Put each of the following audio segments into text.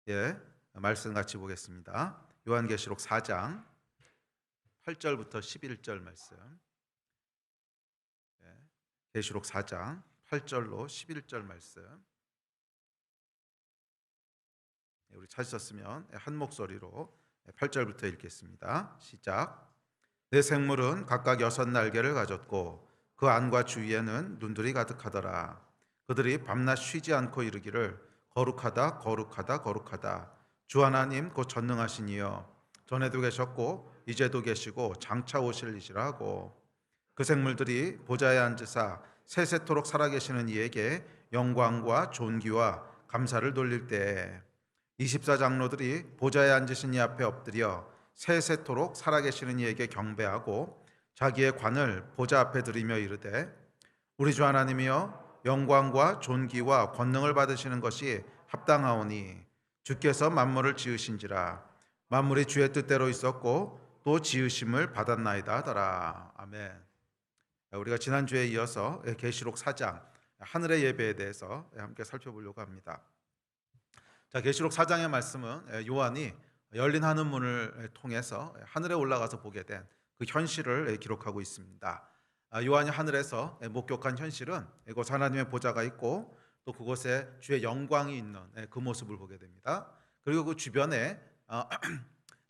예, 말씀 같이 보겠습니다. 요한계시록 4장 8절부터 11절 말씀. 예, 계시록 4장 8절로 11절 말씀. 우리 찾으셨으면 한 목소리로 8절부터 읽겠습니다. 시작. 내 생물은 각각 6날개를 가졌고 그 안과 주위에는 눈들이 가득하더라. 그들이 밤낮 쉬지 않고 이르기를 거룩하다 거룩하다 거룩하다 주 하나님 곧 전능하신 이여 전에도 계셨고 이제도 계시고 장차 오실 이시라 하고, 그 생물들이 보좌에 앉으사 세세토록 살아계시는 이에게 영광과 존귀와 감사를 돌릴 때에 24장로들이 보좌에 앉으신 이 앞에 엎드려 세세토록 살아계시는 이에게 경배하고 자기의 관을 보좌 앞에 들이며 이르되, 우리 주 하나님이여 영광과 존귀와 권능을 받으시는 것이 합당하오니 주께서 만물을 지으신지라. 만물이 주의 뜻대로 있었고 또 지으심을 받았나이다 하더라. 아멘. 우리가 지난주에 이어서 계시록 4장 하늘의 예배에 대해서 함께 살펴보려고 합니다. 자, 계시록 4장의 말씀은 요한이 열린 하늘 문을 통해서 하늘에 올라가서 보게 된 그 현실을 기록하고 있습니다. 요한이 하늘에서 목격한 현실은 이곳 하나님의 보좌가 있고 또 그곳에 주의 영광이 있는 그 모습을 보게 됩니다. 그리고 그 주변에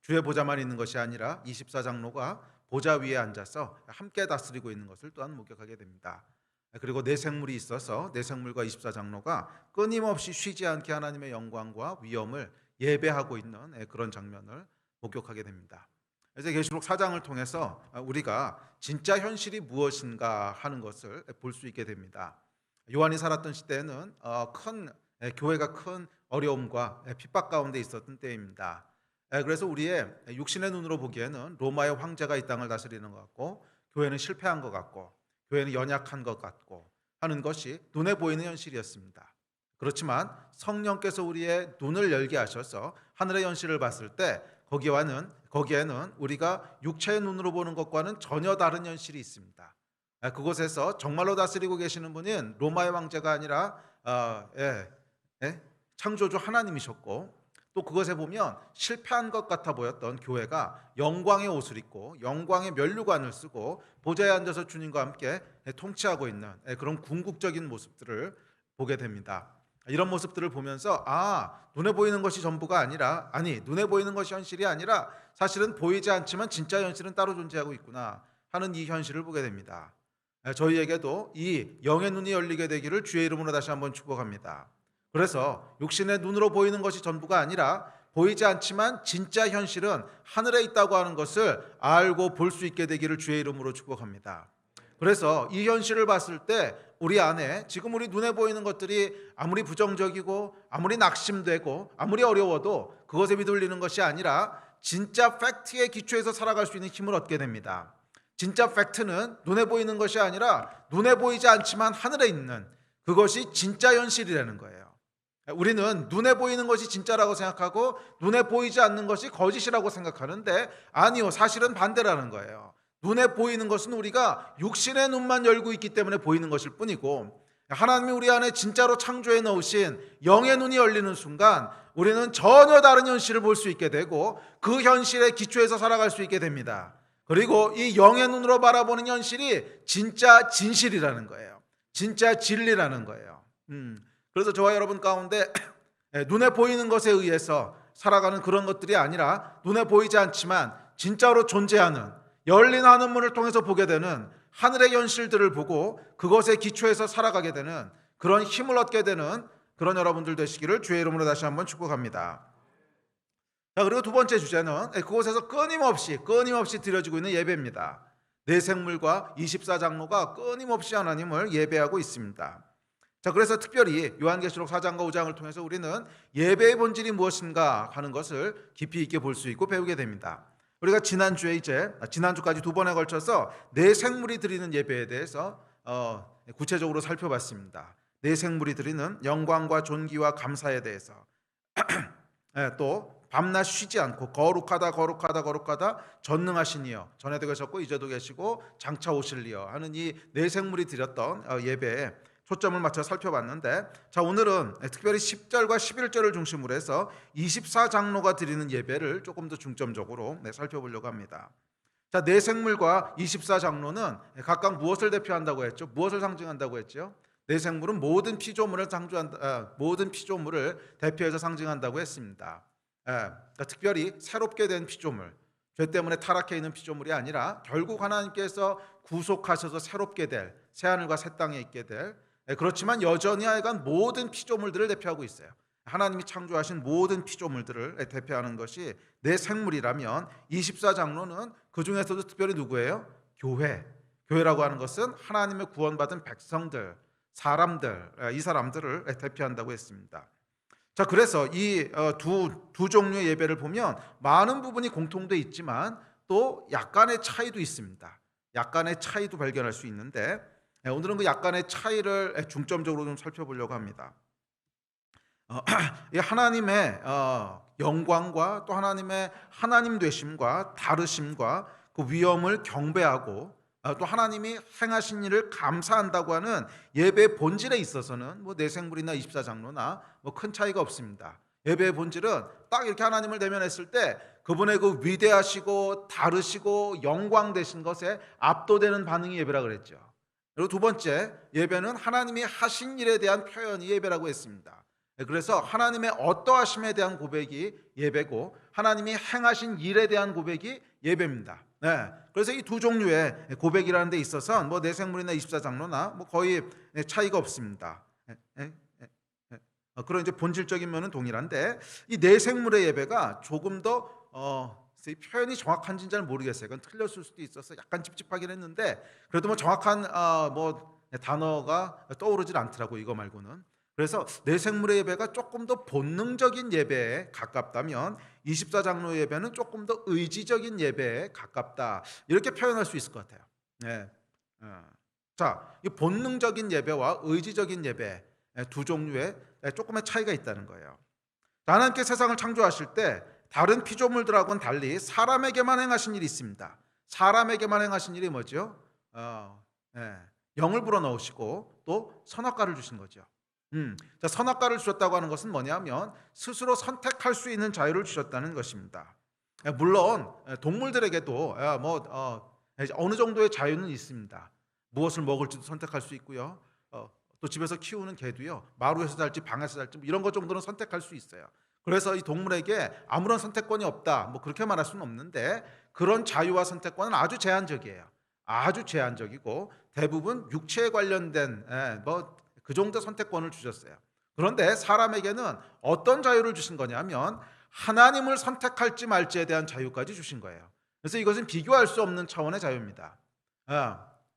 주의 보좌만 있는 것이 아니라 24장로가 보좌 위에 앉아서 함께 다스리고 있는 것을 또한 목격하게 됩니다. 그리고 네 생물이 있어서 네 생물과 24장로가 끊임없이 쉬지 않게 하나님의 영광과 위엄을 예배하고 있는 그런 장면을 목격하게 됩니다. 그래서 계시록 4장을 통해서 우리가 진짜 현실이 무엇인가 하는 것을 볼 수 있게 됩니다. 요한이 살았던 시대에는 교회가 큰 어려움과 핍박 가운데 있었던 때입니다. 그래서 우리의 육신의 눈으로 보기에는 로마의 황제가 이 땅을 다스리는 것 같고, 교회는 실패한 것 같고, 교회는 연약한 것 같고 하는 것이 눈에 보이는 현실이었습니다. 그렇지만 성령께서 우리의 눈을 열게 하셔서 하늘의 현실을 봤을 때 거기에는 우리가 육체의 눈으로 보는 것과는 전혀 다른 현실이 있습니다. 그곳에서 정말로 다스리고 계시는 분은 로마의 황제가 아니라 창조주 하나님이셨고, 또 그것에 보면 실패한 것 같아 보였던 교회가 영광의 옷을 입고 영광의 면류관을 쓰고 보좌에 앉아서 주님과 함께 통치하고 있는 그런 궁극적인 모습들을 보게 됩니다. 이런 모습들을 보면서 눈에 보이는 것이 전부가 아니라, 눈에 보이는 것이 현실이 아니라 사실은 보이지 않지만 진짜 현실은 따로 존재하고 있구나 하는 이 현실을 보게 됩니다. 저희에게도 이 영의 눈이 열리게 되기를 주의 이름으로 다시 한번 축복합니다. 그래서 육신의 눈으로 보이는 것이 전부가 아니라 보이지 않지만 진짜 현실은 하늘에 있다고 하는 것을 알고 볼 수 있게 되기를 주의 이름으로 축복합니다. 그래서 이 현실을 봤을 때 우리 안에 지금 우리 눈에 보이는 것들이 아무리 부정적이고 아무리 낙심되고 아무리 어려워도 그것에 휘둘리는 것이 아니라 진짜 팩트에 기초해서 살아갈 수 있는 힘을 얻게 됩니다. 진짜 팩트는 눈에 보이는 것이 아니라 눈에 보이지 않지만 하늘에 있는 그것이 진짜 현실이라는 거예요. 우리는 눈에 보이는 것이 진짜라고 생각하고 눈에 보이지 않는 것이 거짓이라고 생각하는데, 아니요, 사실은 반대라는 거예요. 눈에 보이는 것은 우리가 육신의 눈만 열고 있기 때문에 보이는 것일 뿐이고, 하나님이 우리 안에 진짜로 창조해 넣으신 영의 눈이 열리는 순간 우리는 전혀 다른 현실을 볼 수 있게 되고 그 현실에 기초해서 살아갈 수 있게 됩니다. 그리고 이 영의 눈으로 바라보는 현실이 진짜 진실이라는 거예요. 진짜 진리라는 거예요. 그래서 저와 여러분 가운데 눈에 보이는 것에 의해서 살아가는 그런 것들이 아니라 눈에 보이지 않지만 진짜로 존재하는 열린 하늘문을 통해서 보게 되는 하늘의 현실들을 보고 그것에 기초해서 살아가게 되는 그런 힘을 얻게 되는 그런 여러분들 되시기를 주의 이름으로 다시 한번 축복합니다. 자, 그리고 두 번째 주제는 그곳에서 끊임없이 드려지고 있는 예배입니다. 네 생물과 24장로가 끊임없이 하나님을 예배하고 있습니다. 자, 그래서 특별히 요한계시록 4장과 5장을 통해서 우리는 예배의 본질이 무엇인가 하는 것을 깊이 있게 볼 수 있고 배우게 됩니다. 우리가 지난주까지 두 번에 걸쳐서 네 생물이 드리는 예배에 대해서 구체적으로 살펴봤습니다. 네 생물이 드리는 영광과 존귀와 감사에 대해서 또 밤낮 쉬지 않고 거룩하다 거룩하다 거룩하다 전능하신 이여 전에도 계셨고 이제도 계시고 장차 오실 이여 하는 이 네 생물이 드렸던 예배에 초점을 맞춰 살펴봤는데, 자 오늘은 특별히 10절과 11절을 중심으로 해서 24장로가 드리는 예배를 조금 더 중점적으로 살펴보려고 합니다. 자, 내생물과 24장로는 각각 무엇을 대표한다고 했죠? 무엇을 상징한다고 했죠? 내생물은 모든 피조물을 모든 피조물을 대표해서 상징한다고 했습니다. 그러니까 특별히 새롭게 된 피조물, 죄 때문에 타락해 있는 피조물이 아니라 결국 하나님께서 구속하셔서 새롭게 될 새하늘과 새 땅에 있게 될, 그렇지만 여전히 하여간 모든 피조물들을 대표하고 있어요. 하나님이 창조하신 모든 피조물들을 대표하는 것이 내 생물이라면, 24장로는 그 중에서도 특별히 누구예요? 교회라고 하는 것은 하나님의 구원받은 백성들, 사람들, 이 사람들을 대표한다고 했습니다. 자, 그래서 이 두 종류의 예배를 보면 많은 부분이 공통돼 있지만 또 약간의 차이도 있습니다. 약간의 차이도 발견할 수 있는데, 오늘은 그 약간의 차이를 중점적으로 좀 살펴보려고 합니다. 하나님의 영광과 또 하나님의 하나님 되심과 다르심과 그 위엄을 경배하고 또 하나님이 행하신 일을 감사한다고 하는 예배의 본질에 있어서는 뭐 내생물이나 24장로나 뭐 큰 차이가 없습니다. 예배의 본질은 딱 이렇게 하나님을 대면했을 때 그분의 그 위대하시고 다르시고 영광 되신 것에 압도되는 반응이 예배라 그랬죠. 그리고 두 번째, 예배는 하나님이 하신 일에 대한 표현이 예배라고 했습니다. 그래서 하나님의 어떠하심에 대한 고백이 예배고 하나님이 행하신 일에 대한 고백이 예배입니다. 그래서 이 두 종류의 고백이라는 데 있어서 뭐 내생물이나 24장로나 뭐 거의 차이가 없습니다. 그런 이제 본질적인 면은 동일한데, 이 내생물의 예배가 조금 더 표현이 정확한지는 잘 모르겠어요. 그건 틀렸을 수도 있어서 약간 찝찝하긴 했는데, 그래도 뭐 정확한 단어가 떠오르질 않더라고, 이거 말고는. 그래서 내생물의 예배가 조금 더 본능적인 예배에 가깝다면 24장로 예배는 조금 더 의지적인 예배에 가깝다, 이렇게 표현할 수 있을 것 같아요. 자, 이 본능적인 예배와 의지적인 예배, 두 종류의 조금의 차이가 있다는 거예요. 하나님께 세상을 창조하실 때 다른 피조물들하고는 달리 사람에게만 행하신 일이 있습니다. 사람에게만 행하신 일이 뭐죠? 영을 불어넣으시고 또 선악과를 주신 거죠. 자, 선악과를 주셨다고 하는 것은 뭐냐면 스스로 선택할 수 있는 자유를 주셨다는 것입니다. 물론 동물들에게도 어느 정도의 자유는 있습니다. 무엇을 먹을지도 선택할 수 있고요. 또 집에서 키우는 개도요, 마루에서 살지 방에서 살지 뭐 이런 것 정도는 선택할 수 있어요. 그래서 이 동물에게 아무런 선택권이 없다, 뭐 그렇게 말할 수는 없는데, 그런 자유와 선택권은 아주 제한적이에요. 아주 제한적이고 대부분 육체에 관련된 그 정도 선택권을 주셨어요. 그런데 사람에게는 어떤 자유를 주신 거냐면 하나님을 선택할지 말지에 대한 자유까지 주신 거예요. 그래서 이것은 비교할 수 없는 차원의 자유입니다.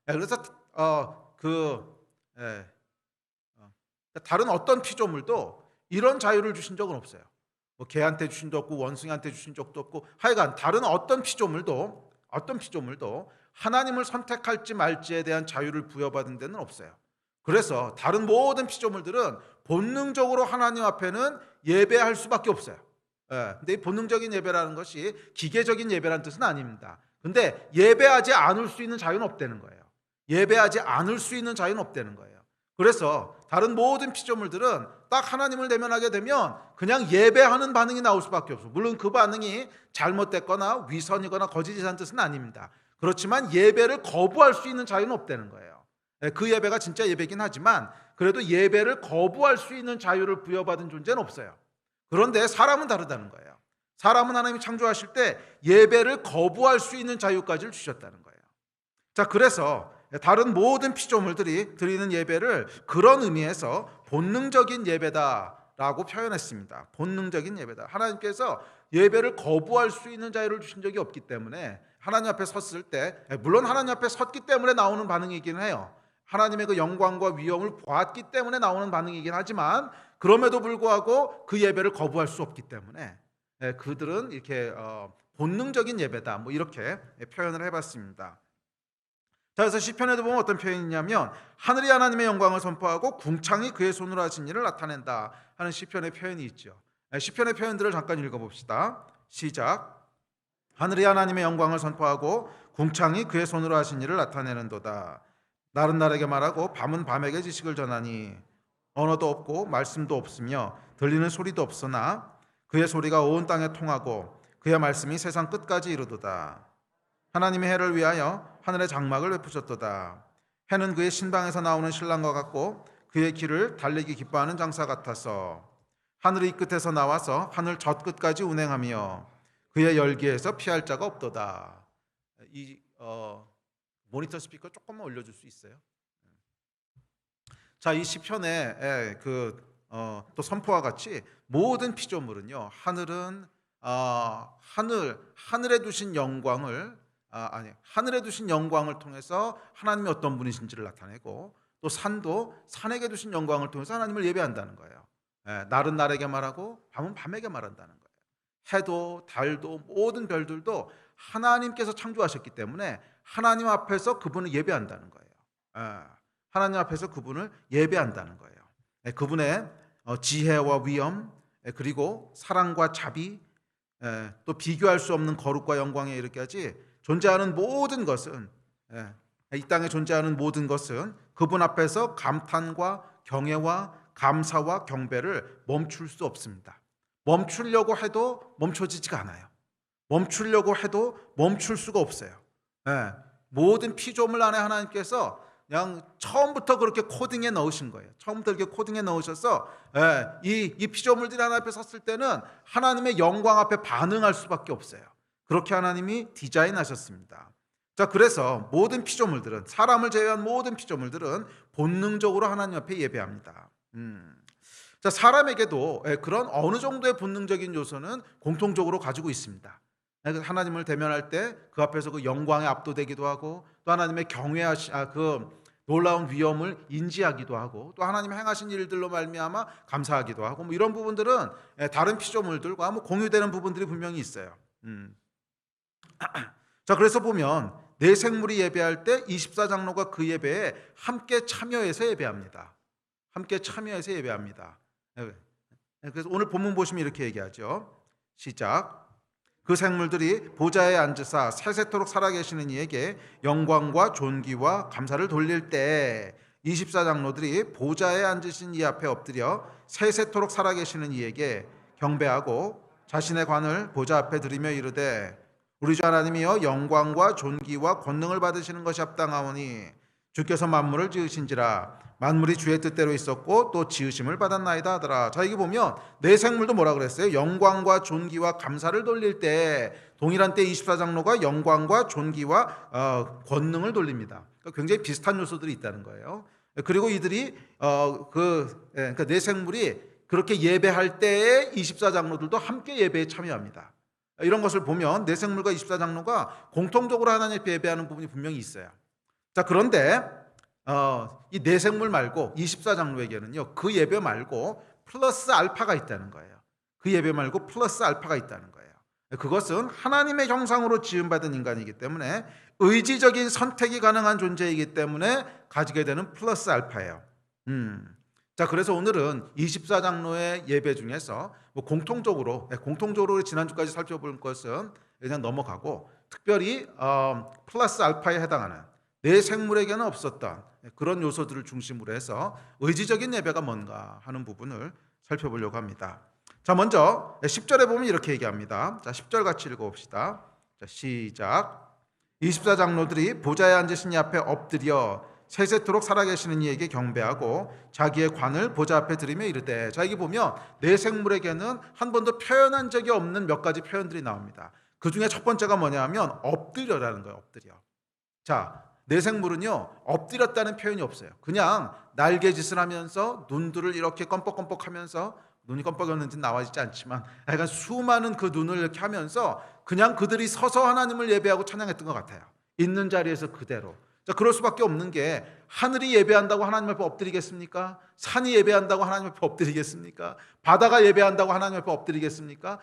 그래서 다른 어떤 피조물도 이런 자유를 주신 적은 없어요. 뭐 개한테 주신 적도 없고 원숭이한테 주신 적도 없고, 하여간 다른 어떤 피조물도 하나님을 선택할지 말지에 대한 자유를 부여받은 데는 없어요. 그래서 다른 모든 피조물들은 본능적으로 하나님 앞에는 예배할 수밖에 없어요. 근데 이 본능적인 예배라는 것이 기계적인 예배라는 뜻은 아닙니다. 근데 예배하지 않을 수 있는 자유는 없다는 거예요. 예배하지 않을 수 있는 자유는 없다는 거예요. 그래서 다른 모든 피조물들은 딱 하나님을 대면하게 되면 그냥 예배하는 반응이 나올 수밖에 없어요. 물론 그 반응이 잘못됐거나 위선이거나 거짓이라는 뜻은 아닙니다. 그렇지만 예배를 거부할 수 있는 자유는 없다는 거예요. 그 예배가 진짜 예배긴 하지만 그래도 예배를 거부할 수 있는 자유를 부여받은 존재는 없어요. 그런데 사람은 다르다는 거예요. 사람은 하나님이 창조하실 때 예배를 거부할 수 있는 자유까지 주셨다는 거예요. 자, 그래서 다른 모든 피조물들이 드리는 예배를 그런 의미에서 본능적인 예배다라고 표현했습니다. 본능적인 예배다. 하나님께서 예배를 거부할 수 있는 자유를 주신 적이 없기 때문에 하나님 앞에 섰을 때, 물론 하나님 앞에 섰기 때문에 나오는 반응이긴 해요. 하나님의 그 영광과 위엄을 보았기 때문에 나오는 반응이긴 하지만 그럼에도 불구하고 그 예배를 거부할 수 없기 때문에 그들은 이렇게 본능적인 예배다, 뭐 이렇게 표현을 해봤습니다. 자, 그래서 시편에도 보면 어떤 표현이 있냐면 하늘이 하나님의 영광을 선포하고 궁창이 그의 손으로 하신 일을 나타낸다 하는 시편의 표현이 있죠. 시편의 표현들을 잠깐 읽어봅시다. 시작. 하늘이 하나님의 영광을 선포하고 궁창이 그의 손으로 하신 일을 나타내는도다. 날은 날에게 말하고 밤은 밤에게 지식을 전하니 언어도 없고 말씀도 없으며 들리는 소리도 없으나 그의 소리가 온 땅에 통하고 그의 말씀이 세상 끝까지 이르도다. 하나님의 해를 위하여 하늘의 장막을 베푸셨도다. 해는 그의 신방에서 나오는 신랑과 같고 그의 길을 달리기 기뻐하는 장사 같아서 하늘의 이 끝에서 나와서 하늘 저 끝까지 운행하며 그의 열기에서 피할 자가 없도다. 이 모니터 스피커 조금만 올려줄 수 있어요? 자, 이 시편에 또 선포와 같이 모든 피조물은요, 하늘에 두신 영광을 하늘에 두신 영광을 통해서 하나님이 어떤 분이신지를 나타내고, 또 산도 산에게 두신 영광을 통해서 하나님을 예배한다는 거예요. 날은 날에게 말하고 밤은 밤에게 말한다는 거예요. 해도 달도 모든 별들도 하나님께서 창조하셨기 때문에 하나님 앞에서 그분을 예배한다는 거예요. 하나님 앞에서 그분을 예배한다는 거예요. 그분의 지혜와 위엄, 그리고 사랑과 자비, 또 비교할 수 없는 거룩과 영광에 이르기까지 존재하는 모든 것은, 이 땅에 존재하는 모든 것은 그분 앞에서 감탄과 경애와 감사와 경배를 멈출 수 없습니다. 멈추려고 해도 멈춰지지가 않아요. 멈추려고 해도 멈출 수가 없어요. 모든 피조물 안에 하나님께서 그냥 처음부터 그렇게 코딩해 넣으신 거예요. 처음부터 이렇게 코딩해 넣으셔서 이 피조물들이 하나님 앞에 섰을 때는 하나님의 영광 앞에 반응할 수밖에 없어요. 그렇게 하나님이 디자인하셨습니다. 자, 그래서 모든 피조물들은, 사람을 제외한 모든 피조물들은 본능적으로 하나님 앞에 예배합니다. 자, 사람에게도 그런 어느 정도의 본능적인 요소는 공통적으로 가지고 있습니다. 하나님을 대면할 때 그 앞에서 그 영광에 압도되기도 하고, 또 하나님의 그 놀라운 위엄을 인지하기도 하고, 또 하나님이 행하신 일들로 말미암아 감사하기도 하고, 뭐 이런 부분들은 다른 피조물들과 뭐 공유되는 부분들이 분명히 있어요. 자, 그래서 보면 내 생물이 예배할 때 24장로가 그 예배에 함께 참여해서 예배합니다. 함께 참여해서 예배합니다. 그래서 오늘 본문 보시면 이렇게 얘기하죠. 시작. 그 생물들이 보좌에 앉으사 세세토록 살아계시는 이에게 영광과 존귀와 감사를 돌릴 때 24장로들이 보좌에 앉으신 이 앞에 엎드려 세세토록 살아계시는 이에게 경배하고 자신의 관을 보좌 앞에 들이며 이르되 우리 주 하나님이여 영광과 존귀와 권능을 받으시는 것이 합당하오니 주께서 만물을 지으신지라 만물이 주의 뜻대로 있었고 또 지으심을 받았나이다 하더라. 자, 이게 보면 내 생물도 뭐라 그랬어요? 영광과 존귀와 감사를 돌릴 때, 동일한 때 24장로가 영광과 존귀와 권능을 돌립니다. 그러니까 굉장히 비슷한 요소들이 있다는 거예요. 그리고 이들이 그러니까 내 생물이 그렇게 예배할 때에 24장로들도 함께 예배에 참여합니다. 이런 것을 보면 내 생물과 24장로가 공통적으로 하나님 앞에 예배하는 부분이 분명히 있어요. 자, 그런데 이 내생물 말고 24장로에게는요, 그 예배 말고 플러스 알파가 있다는 거예요. 그 예배 말고 플러스 알파가 있다는 거예요. 그것은 하나님의 형상으로 지음받은 인간이기 때문에 의지적인 선택이 가능한 존재이기 때문에 가지게 되는 플러스 알파예요. 자, 그래서 오늘은 24장로의 예배 중에서 뭐 공통적으로 지난주까지 살펴볼 것은 그냥 넘어가고, 특별히 플러스 알파에 해당하는 내 생물에게는 없었던 그런 요소들을 중심으로 해서 의지적인 예배가 뭔가 하는 부분을 살펴보려고 합니다. 자, 먼저 10절에 보면 이렇게 얘기합니다. 자, 10절 같이 읽어봅시다. 자, 시작. 24장로들이 보좌에 앉으신 이 앞에 엎드려 세세토록 살아계시는 이에게 경배하고 자기의 관을 보좌 앞에 들이며 이르되. 자, 여기 보면 내 생물에게는 한 번도 표현한 적이 없는 몇 가지 표현들이 나옵니다. 그 중에 첫 번째가 뭐냐 하면 엎드려라는 거예요. 엎드려. 자, 내 생물은요, 엎드렸다는 표현이 없어요. 그냥 날개짓을 하면서 눈들을 이렇게 껌뻑껌뻑 하면서, 눈이 껌뻑였는지 나와있지 않지만 약간 수많은 그 눈을 이렇게 하면서 그냥 그들이 서서 하나님을 예배하고 찬양했던 것 같아요. 있는 자리에서 그대로. 자, 그럴 수밖에 없는 게, 하늘이 예배한다고 하나님 앞에 엎드리겠습니까? 산이 예배한다고 하나님 앞에 엎드리겠습니까? 바다가 예배한다고 하나님 앞에 엎드리겠습니까?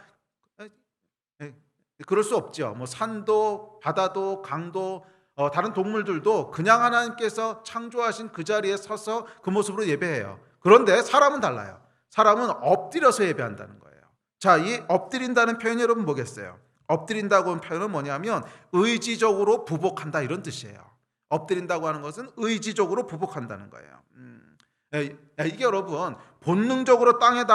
그럴 수 없죠. 뭐 산도 바다도 강도 다른 동물들도 그냥 하나님께서 창조하신 그 자리에 서서 그 모습으로 예배해요. 그런데 사람은 달라요. 사람은 엎드려서 예배한다는 거예요. 자, 이 엎드린다는 표현이 여러분 뭐겠어요? 엎드린다고 하는 표현은 뭐냐면 의지적으로 부복한다, 이런 뜻이에요. 엎드린다고 하는 것은 의지적으로 부복한다는 거예요. 이게 여러분 본능적으로 땅에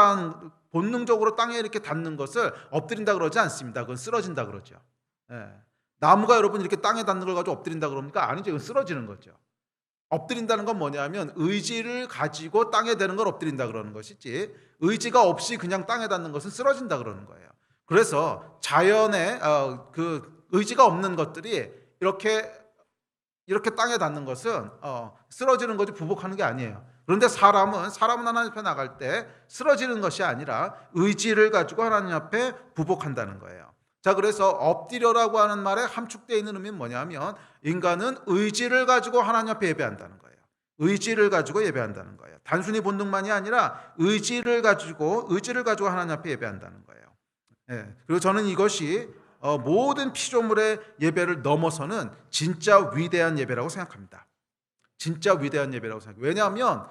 이렇게 닿는 것을 엎드린다 그러지 않습니다. 그건 쓰러진다 그러죠. 예. 나무가 여러분 이렇게 땅에 닿는 걸 가지고 엎드린다 그럽니까? 아니죠. 이건 쓰러지는 거죠. 엎드린다는 건 뭐냐면 의지를 가지고 땅에 대는 걸 엎드린다 그러는 것이지, 의지가 없이 그냥 땅에 닿는 것은 쓰러진다 그러는 거예요. 그래서 자연의 그 의지가 없는 것들이 이렇게 땅에 닿는 것은 쓰러지는 거지 부복하는 게 아니에요. 그런데 사람은 하나님 앞에 나갈 때 쓰러지는 것이 아니라 의지를 가지고 하나님 앞에 부복한다는 거예요. 자, 그래서 엎드려라고 하는 말에 함축되어 있는 의미는 뭐냐면 인간은 의지를 가지고 하나님 앞에 예배한다는 거예요. 의지를 가지고 예배한다는 거예요. 단순히 본능만이 아니라 의지를 가지고 하나님 앞에 예배한다는 거예요. 예. 그리고 저는 이것이 모든 피조물의 예배를 넘어서는 진짜 위대한 예배라고 생각합니다. 진짜 위대한 예배라고 생각해요. 왜냐하면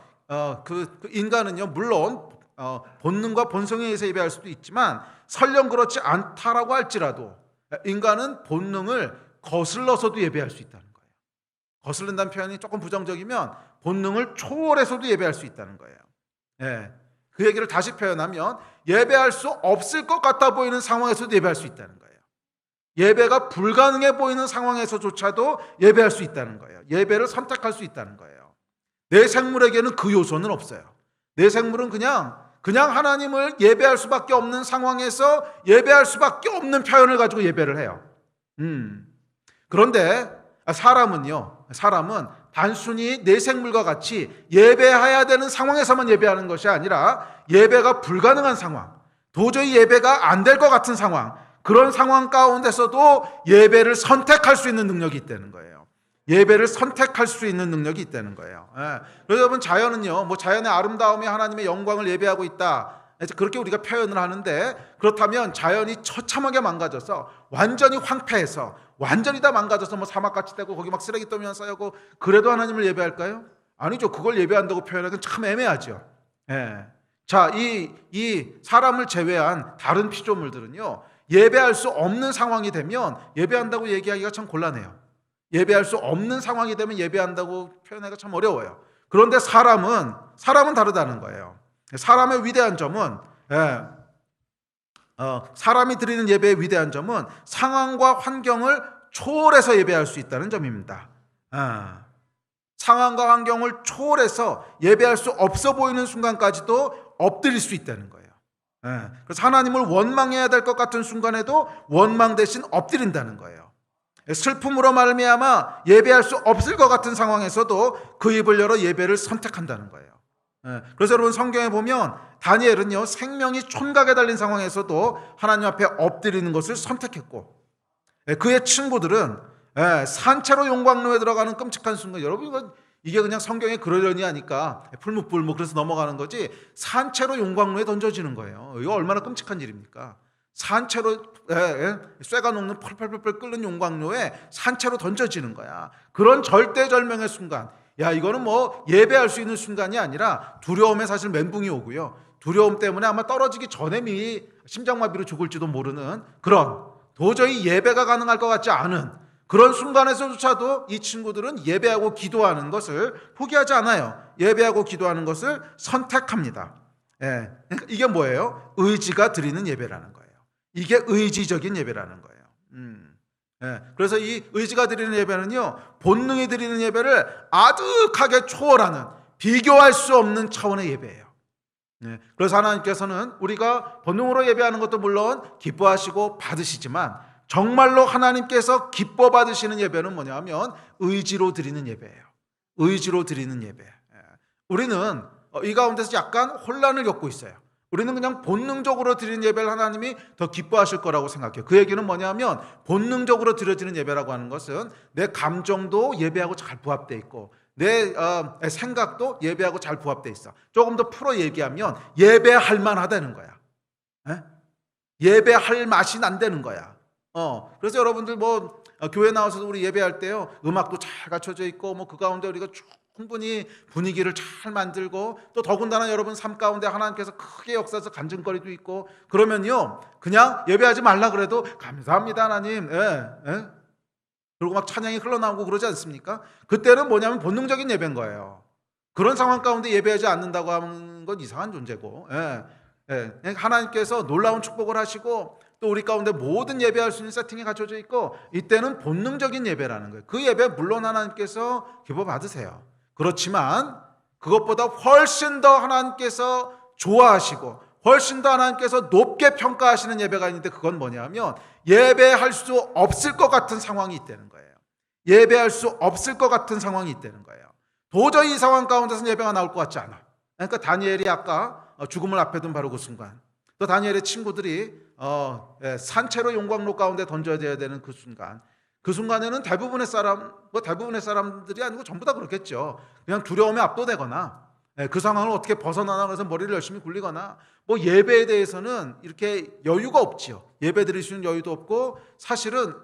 그 인간은요, 물론 본능과 본성에 의해서 예배할 수도 있지만 설령 그렇지 않다라고 할지라도 인간은 본능을 거슬러서도 예배할 수 있다는 거예요. 거슬른다는 표현이 조금 부정적이면 본능을 초월해서도 예배할 수 있다는 거예요. 예. 그 얘기를 다시 표현하면 예배할 수 없을 것 같아 보이는 상황에서도 예배할 수 있다는 거예요. 예배가 불가능해 보이는 상황에서조차도 예배할 수 있다는 거예요. 예배를 선택할 수 있다는 거예요. 내 생물에게는 그 요소는 없어요. 내 생물은 그냥 하나님을 예배할 수밖에 없는 상황에서 예배할 수밖에 없는 표현을 가지고 예배를 해요. 그런데 사람은 단순히 내 생물과 같이 예배해야 되는 상황에서만 예배하는 것이 아니라 예배가 불가능한 상황, 도저히 예배가 안 될 것 같은 상황, 그런 상황 가운데서도 예배를 선택할 수 있는 능력이 있다는 거예요. 예배를 선택할 수 있는 능력이 있다는 거예요. 예. 그래서 여러분 자연은요, 자연의 아름다움이 하나님의 영광을 예배하고 있다, 그렇게 우리가 표현을 하는데, 그렇다면 자연이 처참하게 망가져서 완전히 황폐해서 완전히 다 망가져서 사막같이 되고 거기 막 쓰레기 떠면 쌓여고 그래도 하나님을 예배할까요? 아니죠. 그걸 예배한다고 표현하기는 참 애매하죠. 예. 자, 이 사람을 제외한 다른 피조물들은요, 예배할 수 없는 상황이 되면 예배한다고 얘기하기가 참 곤란해요. 예배할 수 없는 상황이 되면 예배한다고 표현하기가 참 어려워요. 그런데 사람은 다르다는 거예요. 사람의 위대한 점은 사람이 드리는 예배의 위대한 점은 상황과 환경을 초월해서 예배할 수 있다는 점입니다. 상황과 환경을 초월해서 예배할 수 없어 보이는 순간까지도 엎드릴 수 있다는 거예요. 그래서 하나님을 원망해야 될 것 같은 순간에도 원망 대신 엎드린다는 거예요. 슬픔으로 말미암아 예배할 수 없을 것 같은 상황에서도 그 입을 열어 예배를 선택한다는 거예요. 그래서 여러분 성경에 보면 다니엘은요, 생명이 촌각에 달린 상황에서도 하나님 앞에 엎드리는 것을 선택했고, 그의 친구들은 산채로 용광로에 들어가는 끔찍한 순간, 여러분 이게 그냥 성경에 그러려니 하니까 풀무불 그래서 넘어가는 거지, 산채로 용광로에 던져지는 거예요. 이거 얼마나 끔찍한 일입니까? 산채로 쇠가 녹는 펄펄펄 끓는 용광로에 산채로 던져지는 거야. 그런 절대절명의 순간, 이거는 예배할 수 있는 순간이 아니라 두려움에 사실 멘붕이 오고요, 두려움 때문에 아마 떨어지기 전에 심장마비로 죽을지도 모르는 그런, 도저히 예배가 가능할 것 같지 않은 그런 순간에서조차도 이 친구들은 예배하고 기도하는 것을 포기하지 않아요. 예배하고 기도하는 것을 선택합니다. 그러니까 이게 뭐예요? 의지가 드리는 예배라는 거예요. 이게 의지적인 예배라는 거예요. 그래서 이 의지가 드리는 예배는요, 본능이 드리는 예배를 아득하게 초월하는, 비교할 수 없는 차원의 예배예요. 그래서 하나님께서는 우리가 본능으로 예배하는 것도 물론 기뻐하시고 받으시지만, 정말로 하나님께서 기뻐 받으시는 예배는 뭐냐면 의지로 드리는 예배예요. 의지로 드리는 예배. 우리는 이 가운데서 약간 혼란을 겪고 있어요. 우리는 그냥 본능적으로 드리는 예배를 하나님이 더 기뻐하실 거라고 생각해요. 그 얘기는 뭐냐면 본능적으로 드려지는 예배라고 하는 것은 내 감정도 예배하고 잘 부합되어 있고 내 생각도 예배하고 잘 부합되어 있어. 조금 더 풀어 얘기하면 예배할 만하다는 거야. 예배할 맛이 난다는 거야. 그래서 여러분들 교회 나와서도 우리 예배할 때요, 음악도 잘 갖춰져 있고 그 가운데 우리가 충분히 분위기를 잘 만들고, 또 더군다나 여러분 삶 가운데 하나님께서 크게 역사해서 간증거리도 있고 그러면요, 그냥 예배하지 말라 그래도 감사합니다 하나님, 그리고 막 찬양이 흘러나오고 그러지 않습니까? 그때는 뭐냐면 본능적인 예배인 거예요. 그런 상황 가운데 예배하지 않는다고 하는 건 이상한 존재고, 하나님께서 놀라운 축복을 하시고 또 우리 가운데 모든 예배할 수 있는 세팅이 갖춰져 있고, 이때는 본능적인 예배라는 거예요. 그 예배 물론 하나님께서 기뻐 받으세요. 그렇지만 그것보다 훨씬 더 하나님께서 좋아하시고 훨씬 더 하나님께서 높게 평가하시는 예배가 있는데, 그건 뭐냐면 예배할 수 없을 것 같은 상황이 있다는 거예요. 예배할 수 없을 것 같은 상황이 있다는 거예요. 도저히 이 상황 가운데서 예배가 나올 것 같지 않아. 그러니까 다니엘이 아까 죽음을 앞에 둔 바로 그 순간, 또 다니엘의 친구들이 산채로 용광로 가운데 던져져야 되는 그 순간, 그 순간에는 대부분의 사람들이 아니고 전부 다 그렇겠죠. 그냥 두려움에 압도되거나 그 상황을 어떻게 벗어나가면서 머리를 열심히 굴리거나, 뭐 예배에 대해서는 이렇게 여유가 없지요. 예배 드릴 수 있는 여유도 없고, 사실은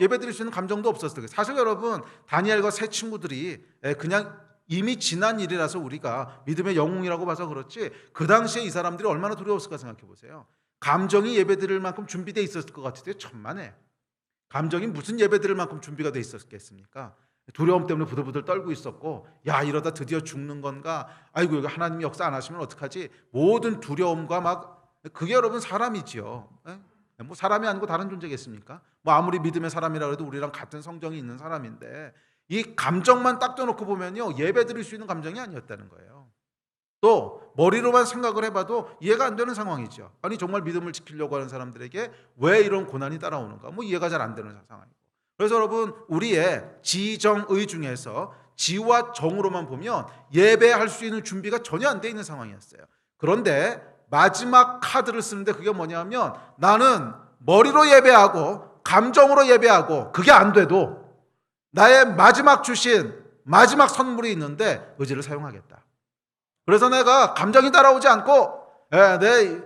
예배 드릴 수 있는 감정도 없었어요. 사실 여러분, 다니엘과 세 친구들이 그냥 이미 지난 일이라서 우리가 믿음의 영웅이라고 봐서 그렇지, 그 당시에 이 사람들이 얼마나 두려웠을까 생각해 보세요. 감정이 예배 드릴 만큼 준비되어 있었을 것 같은데 천만에, 감정이 무슨 예배 드릴 만큼 준비가 되어 있었겠습니까? 두려움 때문에 부들부들 떨고 있었고, 야 이러다 드디어 죽는 건가, 아이고 여기 하나님이 역사 안 하시면 어떡하지, 모든 두려움과 막, 그게 여러분 사람이지요. 뭐 사람이 아니고 다른 존재겠습니까? 뭐 아무리 믿음의 사람이라 해도 우리랑 같은 성정이 있는 사람인데, 이 감정만 딱 떼놓고 보면요, 예배 드릴 수 있는 감정이 아니었다는 거예요. 또 머리로만 생각을 해봐도 이해가 안 되는 상황이죠. 아니 정말 믿음을 지키려고 하는 사람들에게 왜 이런 고난이 따라오는가, 뭐 이해가 잘 안 되는 상황이고. 그래서 여러분, 우리의 지정의 중에서 지와 정으로만 보면 예배할 수 있는 준비가 전혀 안 돼 있는 상황이었어요. 그런데 마지막 카드를 쓰는데 그게 뭐냐면, 나는 머리로 예배하고 감정으로 예배하고 그게 안 돼도 나의 마지막 주신 마지막 선물이 있는데 의지를 사용하겠다. 그래서 내가 감정이 따라오지 않고 내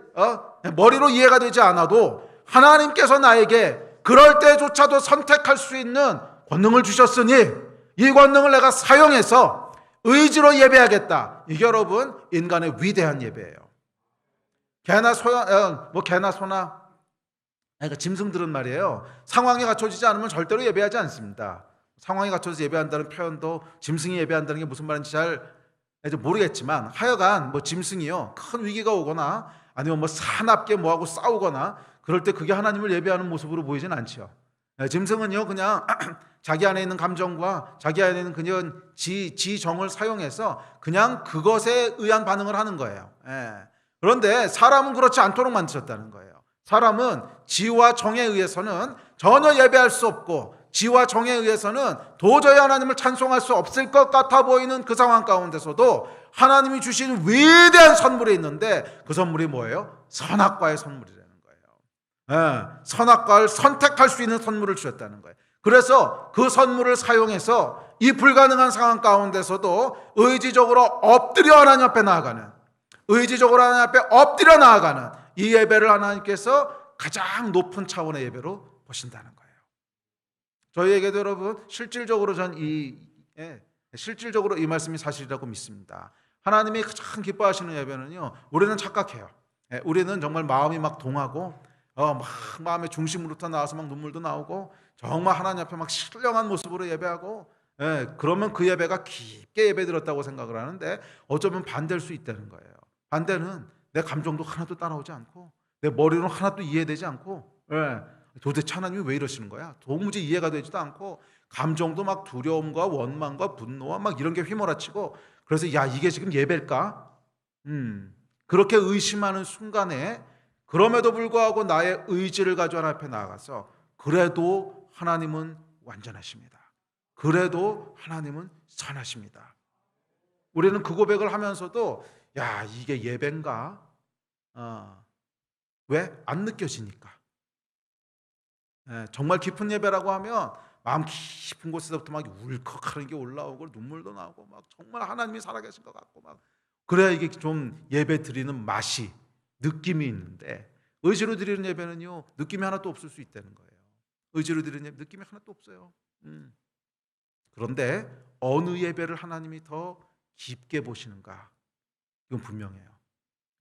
머리로 이해가 되지 않아도 하나님께서 나에게 그럴 때조차도 선택할 수 있는 권능을 주셨으니 이 권능을 내가 사용해서 의지로 예배하겠다. 이게 여러분 인간의 위대한 예배예요. 개나 소나 그러니까 짐승들은 말이에요, 상황이 갖춰지지 않으면 절대로 예배하지 않습니다. 상황이 갖춰서 예배한다는 표현도, 짐승이 예배한다는 게 무슨 말인지 잘 모르겠지만, 하여간 뭐 짐승이요, 큰 위기가 오거나 아니면 뭐 사납게 뭐하고 싸우거나 그럴 때 그게 하나님을 예배하는 모습으로 보이진 않죠. 짐승은요 그냥 자기 안에 있는 감정과 자기 안에 있는 그냥 지정을 사용해서 그냥 그것에 의한 반응을 하는 거예요. 그런데 사람은 그렇지 않도록 만드셨다는 거예요. 사람은 지와 정에 의해서는 전혀 예배할 수 없고, 지와 정에 의해서는 도저히 하나님을 찬송할 수 없을 것 같아 보이는 그 상황 가운데서도 하나님이 주신 위대한 선물이 있는데, 그 선물이 뭐예요? 선악과의 선물이라는 거예요. 선악과를 선택할 수 있는 선물을 주셨다는 거예요. 그래서 그 선물을 사용해서 이 불가능한 상황 가운데서도 의지적으로 엎드려 하나님 앞에 나아가는, 의지적으로 하나님 앞에 엎드려 나아가는 이 예배를 하나님께서 가장 높은 차원의 예배로 보신다는 거예요. 저희에게도 여러분 실질적으로 실질적으로 이 말씀이 사실이라고 믿습니다. 하나님이 가장 기뻐하시는 예배는요, 우리는 착각해요. 우리는 정말 마음이 막 동하고 막 마음의 중심으로부터 나와서 막 눈물도 나오고 정말 하나님 앞에 막 신령한 모습으로 예배하고, 그러면 그 예배가 깊게 예배드렸다고 생각을 하는데, 어쩌면 반대일 수 있다는 거예요. 반대는 내 감정도 하나도 따라오지 않고 내 머리로 하나도 이해되지 않고, 도대체 하나님이 왜 이러시는 거야? 도무지 이해가 되지도 않고, 감정도 막 두려움과 원망과 분노와 막 이런 게 휘몰아치고, 그래서 야 이게 지금 예배일까? 그렇게 의심하는 순간에, 그럼에도 불구하고 나의 의지를 가지고 하나님 앞에 나아가서, 그래도 하나님은 완전하십니다. 그래도 하나님은 선하십니다. 우리는 그 고백을 하면서도 야 이게 예배인가? 왜? 안 느껴지니까. 정말 깊은 예배라고 하면 마음 깊은 곳에서부터 막 울컥하는 게 올라오고 눈물도 나오고 막 정말 하나님이 살아계신 것 같고 막, 그래야 이게 좀 예배 드리는 맛이, 느낌이 있는데, 의지로 드리는 예배는요 느낌이 하나도 없을 수 있다는 거예요. 의지로 드리는 예배 느낌이 하나도 없어요. 그런데 어느 예배를 하나님이 더 깊게 보시는가? 이건 분명해요.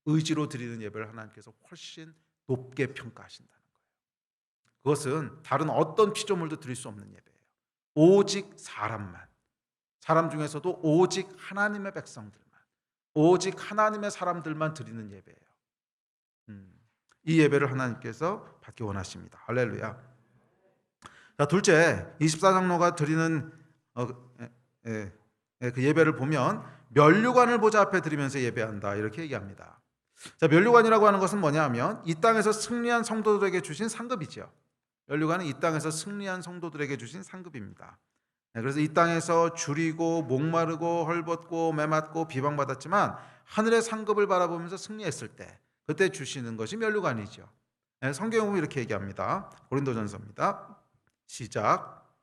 의지로 드리는 예배를 하나님께서 훨씬 높게 평가하신다는 거예요. 그것은 다른 어떤 피조물도 드릴 수 없는 예배예요. 오직 사람 중에서도 오직 하나님의 백성들만, 오직 하나님의 사람들만 드리는 예배예요. 이 예배를 하나님께서 받기 원하십니다. 할렐루야. 자, 둘째, 24장로가 드리는 그 예배를 보면 면류관을 보좌 앞에 드리면서 예배한다 이렇게 얘기합니다. 자, 면류관이라고 하는 것은 뭐냐면 이 땅에서 승리한 성도들에게 주신 상급이죠. 면류관은 이 땅에서 승리한 성도들에게 주신 상급입니다. 그래서 이 땅에서 줄이고 목마르고 헐벗고 매맞고 비방받았지만 하늘의 상급을 바라보면서 승리했을 때 그때 주시는 것이 면류관이죠. 성경에 보면 이렇게 얘기합니다. 고린도전서입니다. 시작.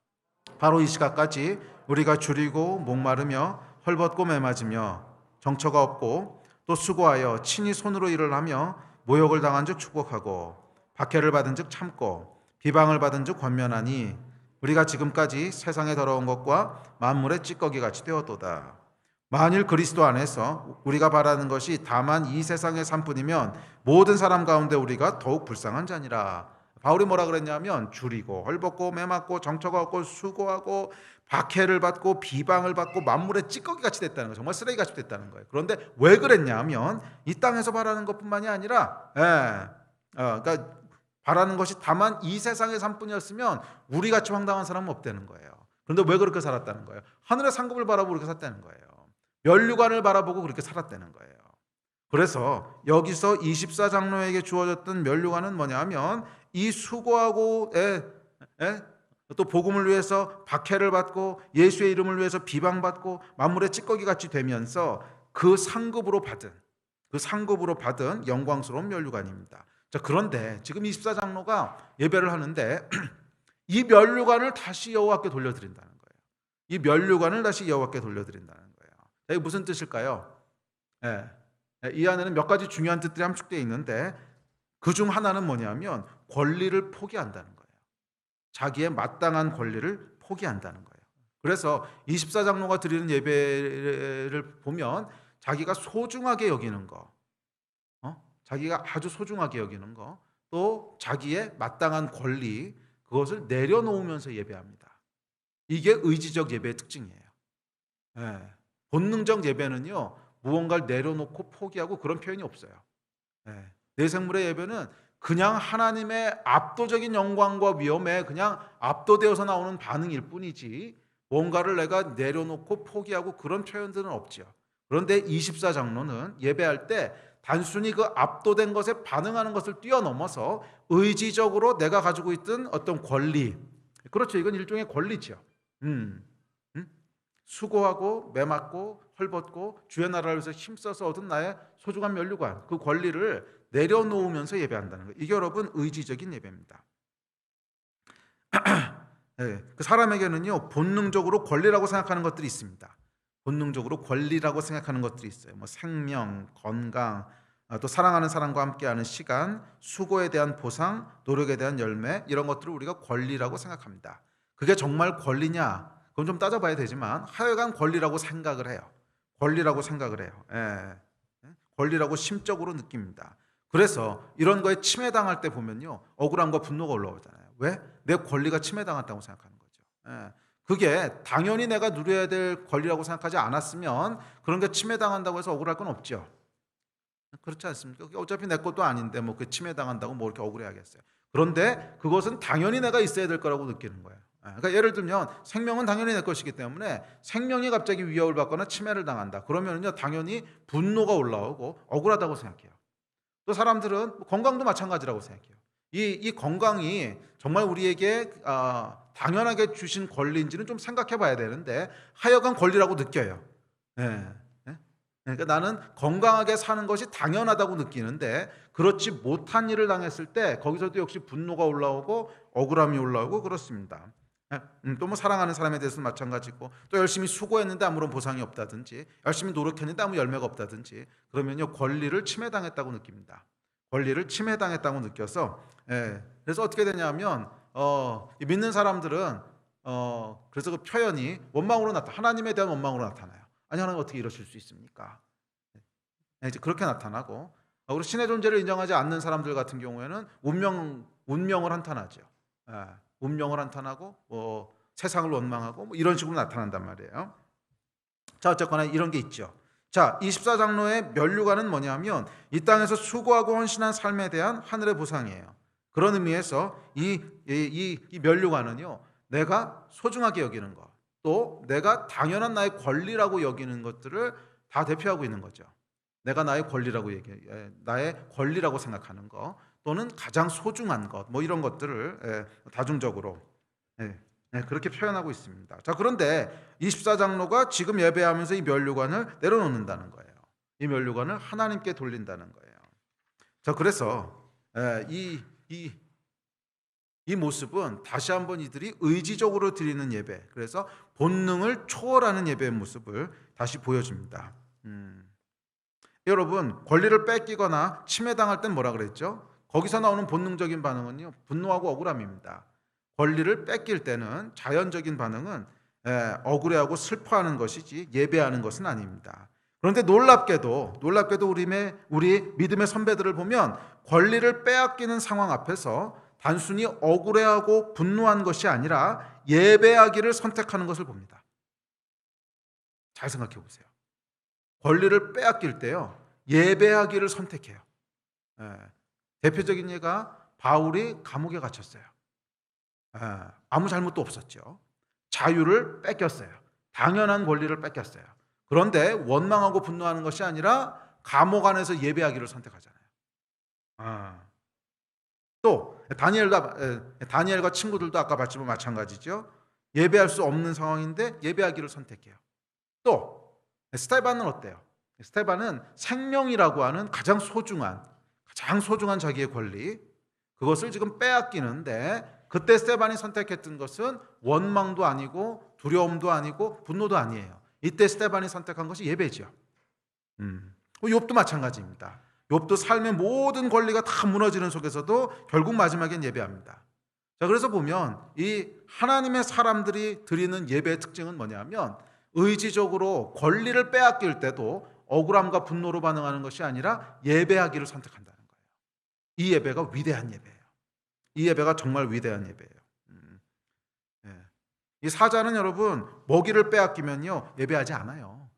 바로 이 시각까지 우리가 줄이고 목마르며 헐벗고 매맞으며 정처가 없고 또 수고하여 친히 손으로 일을 하며 모욕을 당한 즉 축복하고 박해를 받은 즉 참고 비방을 받은 즉 권면하니 우리가 지금까지 세상의 더러운 것과 만물의 찌꺼기 같이 되었도다. 만일 그리스도 안에서 우리가 바라는 것이 다만 이 세상의 삶뿐이면 모든 사람 가운데 우리가 더욱 불쌍한 자니라. 바울이 뭐라 그랬냐면 줄이고 헐벗고 매맞고 정처가 없고 수고하고 박해를 받고 비방을 받고 만물의 찌꺼기 같이 됐다는 거예요. 정말 쓰레기 같이 됐다는 거예요. 그런데 왜 그랬냐면 이 땅에서 바라는 것뿐만이 아니라 그러니까 바라는 것이 다만 이 세상의 삶뿐이었으면 우리같이 황당한 사람은 없다는 거예요. 그런데 왜 그렇게 살았다는 거예요? 하늘의 상급을 바라보고 그렇게 살았다는 거예요. 면류관을 바라보고 그렇게 살았다는 거예요. 그래서 여기서 24장로에게 주어졌던 면류관은 뭐냐면 이 수고하고 또 복음을 위해서 박해를 받고 예수의 이름을 위해서 비방받고 만물의 찌꺼기 같이 되면서 그 상급으로 받은 영광스러운 면류관입니다. 자, 그런데 지금 24장로가 예배를 하는데 이 면류관을 다시 여호와께 돌려드린다는 거예요. 이 면류관을 다시 여호와께 돌려드린다는 거예요. 자, 이게 무슨 뜻일까요? 이 안에는 몇 가지 중요한 뜻들이 함축되어 있는데 그중 하나는 뭐냐면 권리를 포기한다는 거예요. 자기의 마땅한 권리를 포기한다는 거예요. 그래서 24장로가 드리는 예배를 보면 자기가 소중하게 여기는 거, 자기가 아주 소중하게 여기는 거, 또 자기의 마땅한 권리, 그것을 내려놓으면서 예배합니다. 이게 의지적 예배의 특징이에요. 본능적 예배는요, 무언가를 내려놓고 포기하고 그런 표현이 없어요. 내 생물의 예배는 그냥 하나님의 압도적인 영광과 위엄에 그냥 압도되어서 나오는 반응일 뿐이지 뭔가를 내가 내려놓고 포기하고 그런 표현들은 없죠. 그런데 24장로는 예배할 때 단순히 그 압도된 것에 반응하는 것을 뛰어넘어서 의지적으로 내가 가지고 있던 어떤 권리, 그렇죠, 이건 일종의 권리죠. 수고하고 매맞고 헐벗고 주의 나라를 위해서 힘써서 얻은 나의 소중한 면류관, 그 권리를 내려놓으면서 예배한다는 거예요. 이게 여러분 의지적인 예배입니다. 그 사람에게는요 본능적으로 권리라고 생각하는 것들이 있습니다. 본능적으로 권리라고 생각하는 것들이 있어요. 뭐 생명, 건강, 또 사랑하는 사람과 함께하는 시간, 수고에 대한 보상, 노력에 대한 열매, 이런 것들을 우리가 권리라고 생각합니다. 그게 정말 권리냐? 그건 좀 따져봐야 되지만 하여간 권리라고 생각을 해요. 권리라고 생각을 해요. 권리라고 심적으로 느낍니다. 그래서 이런 거에 침해당할 때 보면요 억울함과 분노가 올라오잖아요. 왜? 내 권리가 침해당했다고 생각하는 거죠. 그게 당연히 내가 누려야 될 권리라고 생각하지 않았으면 그런 게 침해당한다고 해서 억울할 건 없죠. 그렇지 않습니까? 어차피 내 것도 아닌데 뭐 그 침해당한다고 뭐 이렇게 억울해하겠어요. 그런데 그것은 당연히 내가 있어야 될 거라고 느끼는 거예요. 그러니까 예를 들면 생명은 당연히 내 것이기 때문에 생명이 갑자기 위협을 받거나 침해를 당한다. 그러면요 당연히 분노가 올라오고 억울하다고 생각해요. 또 사람들은 건강도 마찬가지라고 생각해요. 이 건강이 정말 우리에게 당연하게 주신 권리인지는 좀 생각해 봐야 되는데 하여간 권리라고 느껴요. 그러니까 나는 건강하게 사는 것이 당연하다고 느끼는데 그렇지 못한 일을 당했을 때 거기서도 역시 분노가 올라오고 억울함이 올라오고 그렇습니다. 또 뭐 사랑하는 사람에 대해서는 마찬가지고 또 열심히 수고했는데 아무런 보상이 없다든지 열심히 노력했는데 아무 열매가 없다든지 그러면요 권리를 침해당했다고 느낍니다. 권리를 침해당했다고 느껴서 그래서 어떻게 되냐면 믿는 사람들은 그래서 그 표현이 원망으로 하나님에 대한 원망으로 나타나요. 아니 하나님 어떻게 이러실 수 있습니까? 이제 그렇게 나타나고 그리고 신의 존재를 인정하지 않는 사람들 같은 경우에는 운명을 한탄하죠. 운명을 한탄하고 세상을 원망하고 뭐 이런 식으로 나타난단 말이에요. 자, 어쨌거나 이런 게 있죠. 자, 24장로의 면류관은 뭐냐면 이 땅에서 수고하고 헌신한 삶에 대한 하늘의 보상이에요. 그런 의미에서 이 면류관은요, 내가 소중하게 여기는 것, 또 내가 당연한 나의 권리라고 여기는 것들을 다 대표하고 있는 거죠. 내가 나의 권리라고 생각하는 것, 또는 가장 소중한 것, 뭐 이런 것들을 다중적으로 그렇게 표현하고 있습니다. 자, 그런데 24장로가 지금 예배하면서 이 면류관을 내려놓는다는 거예요. 이 면류관을 하나님께 돌린다는 거예요. 자, 그래서 이 모습은 다시 한번 이들이 의지적으로 드리는 예배, 그래서 본능을 초월하는 예배의 모습을 다시 보여줍니다. 여러분, 권리를 뺏기거나 침해당할 땐 뭐라 그랬죠? 거기서 나오는 본능적인 반응은요, 분노하고 억울함입니다. 권리를 뺏길 때는 자연적인 반응은 억울해하고 슬퍼하는 것이지 예배하는 것은 아닙니다. 그런데 놀랍게도 우리 믿음의 선배들을 보면 권리를 빼앗기는 상황 앞에서 단순히 억울해하고 분노한 것이 아니라 예배하기를 선택하는 것을 봅니다. 잘 생각해 보세요. 권리를 빼앗길 때요, 예배하기를 선택해요. 대표적인 예가 바울이 감옥에 갇혔어요. 아무 잘못도 없었죠. 자유를 뺏겼어요. 당연한 권리를 뺏겼어요. 그런데 원망하고 분노하는 것이 아니라 감옥 안에서 예배하기를 선택하잖아요. 또 다니엘과 친구들도 아까 봤지만 마찬가지죠. 예배할 수 없는 상황인데 예배하기를 선택해요. 또 스테반은 어때요? 스테반은 생명이라고 하는 가장 소중한 자기의 권리, 그것을 지금 빼앗기는데, 그때 스테반이 선택했던 것은 원망도 아니고 두려움도 아니고 분노도 아니에요. 이때 스테반이 선택한 것이 예배죠. 욥도 마찬가지입니다. 욥도 삶의 모든 권리가 다 무너지는 속에서도 결국 마지막엔 예배합니다. 자, 그래서 보면 이 하나님의 사람들이 드리는 예배의 특징은 뭐냐면, 의지적으로 권리를 빼앗길 때도 억울함과 분노로 반응하는 것이 아니라 예배하기를 선택한다는 거예요. 이 예배가 위대한 예배예요. 이 예배가 정말 위대한 예배예요. 이 사자는 여러분, 먹이를 빼앗기면요, 예배하지 않아요.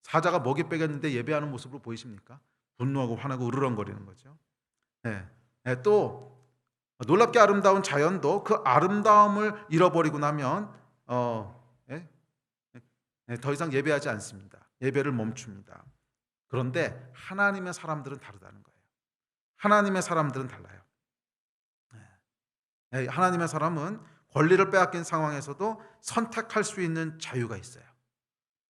사자가 먹이 빼겼는데 예배하는 모습으로 보이십니까? 분노하고 화나고 으르렁거리는 거죠. 또 놀랍게 아름다운 자연도 그 아름다움을 잃어버리고 나면 더 이상 예배하지 않습니다. 예배를 멈춥니다. 그런데 하나님의 사람들은 다르다는 거예요. 하나님의 사람들은 달라요. 하나님의 사람은 권리를 빼앗긴 상황에서도 선택할 수 있는 자유가 있어요.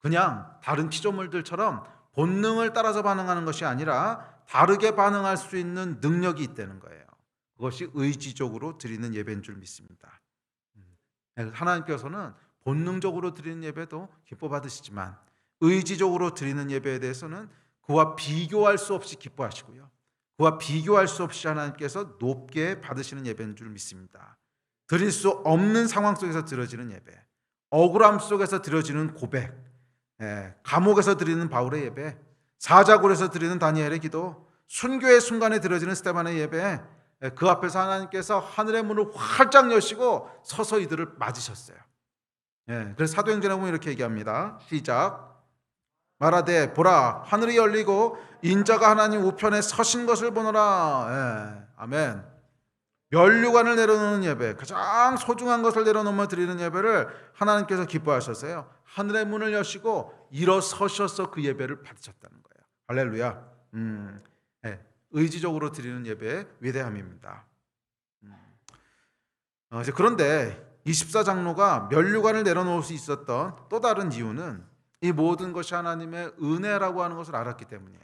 그냥 다른 피조물들처럼 본능을 따라서 반응하는 것이 아니라 다르게 반응할 수 있는 능력이 있다는 거예요. 그것이 의지적으로 드리는 예배인 줄 믿습니다. 하나님께서는 본능적으로 드리는 예배도 기뻐 받으시지만 의지적으로 드리는 예배에 대해서는 그와 비교할 수 없이 기뻐하시고요, 그와 비교할 수 없이 하나님께서 높게 받으시는 예배인 줄 믿습니다. 드릴 수 없는 상황 속에서 드려지는 예배, 억울함 속에서 드려지는 고백, 감옥에서 드리는 바울의 예배, 사자굴에서 드리는 다니엘의 기도, 순교의 순간에 드려지는 스테반의 예배, 그 앞에서 하나님께서 하늘의 문을 활짝 여시고 서서 이들을 맞으셨어요. 그래서 사도행전에 보면 이렇게 얘기합니다. 시작. 말하되 보라, 하늘이 열리고 인자가 하나님 우편에 서신 것을 보노라. 아멘. 면류관을 내려놓는 예배, 가장 소중한 것을 내려놓으며 드리는 예배를 하나님께서 기뻐하셨어요. 하늘의 문을 여시고 일어서셔서 그 예배를 받으셨다는 거예요. 할렐루야. 의지적으로 드리는 예배의 위대함입니다. 그런데 24장로가 면류관을 내려놓을 수 있었던 또 다른 이유는 이 모든 것이 하나님의 은혜라고 하는 것을 알았기 때문이에요.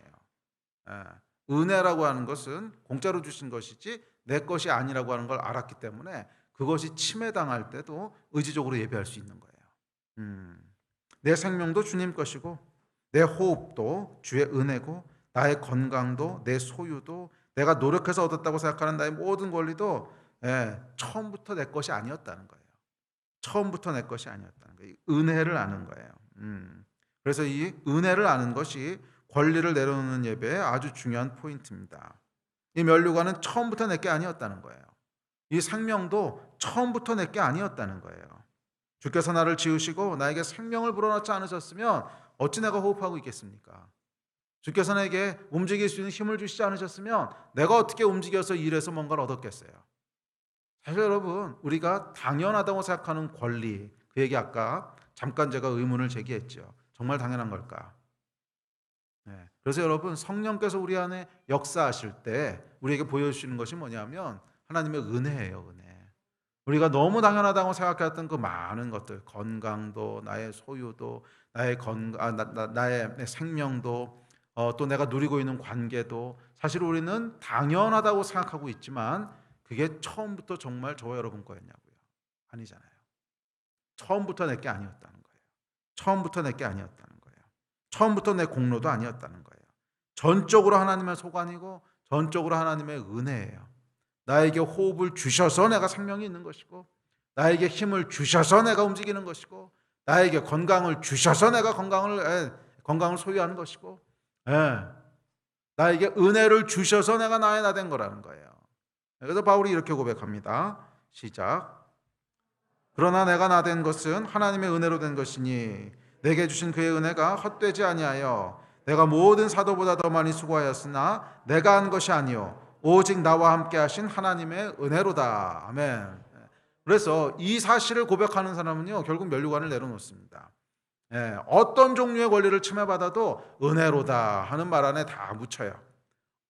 은혜라고 하는 것은 공짜로 주신 것이지 내 것이 아니라고 하는 걸 알았기 때문에 그것이 침해당할 때도 의지적으로 예배할 수 있는 거예요. 내 생명도 주님 것이고, 내 호흡도 주의 은혜고, 나의 건강도 내 소유도, 내가 노력해서 얻었다고 생각하는 나의 모든 권리도 처음부터 내 것이 아니었다는 거예요. 처음부터 내 것이 아니었다는 거예요. 은혜를 아는 거예요. 그래서 이 은혜를 아는 것이 권리를 내려놓는 예배의 아주 중요한 포인트입니다. 이 면류관은 처음부터 내 게 아니었다는 거예요. 이 생명도 처음부터 내 게 아니었다는 거예요. 주께서 나를 지으시고 나에게 생명을 불어넣지 않으셨으면 어찌 내가 호흡하고 있겠습니까? 주께서 내게 움직일 수 있는 힘을 주시지 않으셨으면 내가 어떻게 움직여서 일해서 뭔가를 얻었겠어요? 사실 여러분, 우리가 당연하다고 생각하는 권리, 그 얘기 아까 잠깐 제가 의문을 제기했죠. 정말 당연한 걸까? 네. 그래서 여러분, 성령께서 우리 안에 역사하실 때 우리에게 보여주시는 것이 뭐냐면 하나님의 은혜예요. 은혜. 우리가 너무 당연하다고 생각했던 그 많은 것들, 건강도, 나의 소유도, 나의 생명도, 또 내가 누리고 있는 관계도, 사실 우리는 당연하다고 생각하고 있지만 그게 처음부터 정말 저와 여러분 거였냐고요? 아니잖아요. 처음부터 내게 아니었다는 거예요. 처음부터 내게 아니었다는 거예요. 처음부터 내 공로도 아니었다는 거예요. 전적으로 하나님의 소관이고 전적으로 하나님의 은혜예요. 나에게 호흡을 주셔서 내가 생명이 있는 것이고, 나에게 힘을 주셔서 내가 움직이는 것이고, 나에게 건강을 주셔서 내가 건강을 소유하는 것이고, 나에게 은혜를 주셔서 내가 나의 나 된 거라는 거예요. 그래서 바울이 이렇게 고백합니다. 시작. 그러나 내가 나 된 것은 하나님의 은혜로 된 것이니 내게 주신 그의 은혜가 헛되지 아니하여 내가 모든 사도보다 더 많이 수고하였으나 내가 한 것이 아니요 오직 나와 함께 하신 하나님의 은혜로다. 아멘. 그래서 이 사실을 고백하는 사람은요 결국 면류관을 내려놓습니다. 어떤 종류의 권리를 침해받아도 은혜로다 하는 말 안에 다 묻혀요.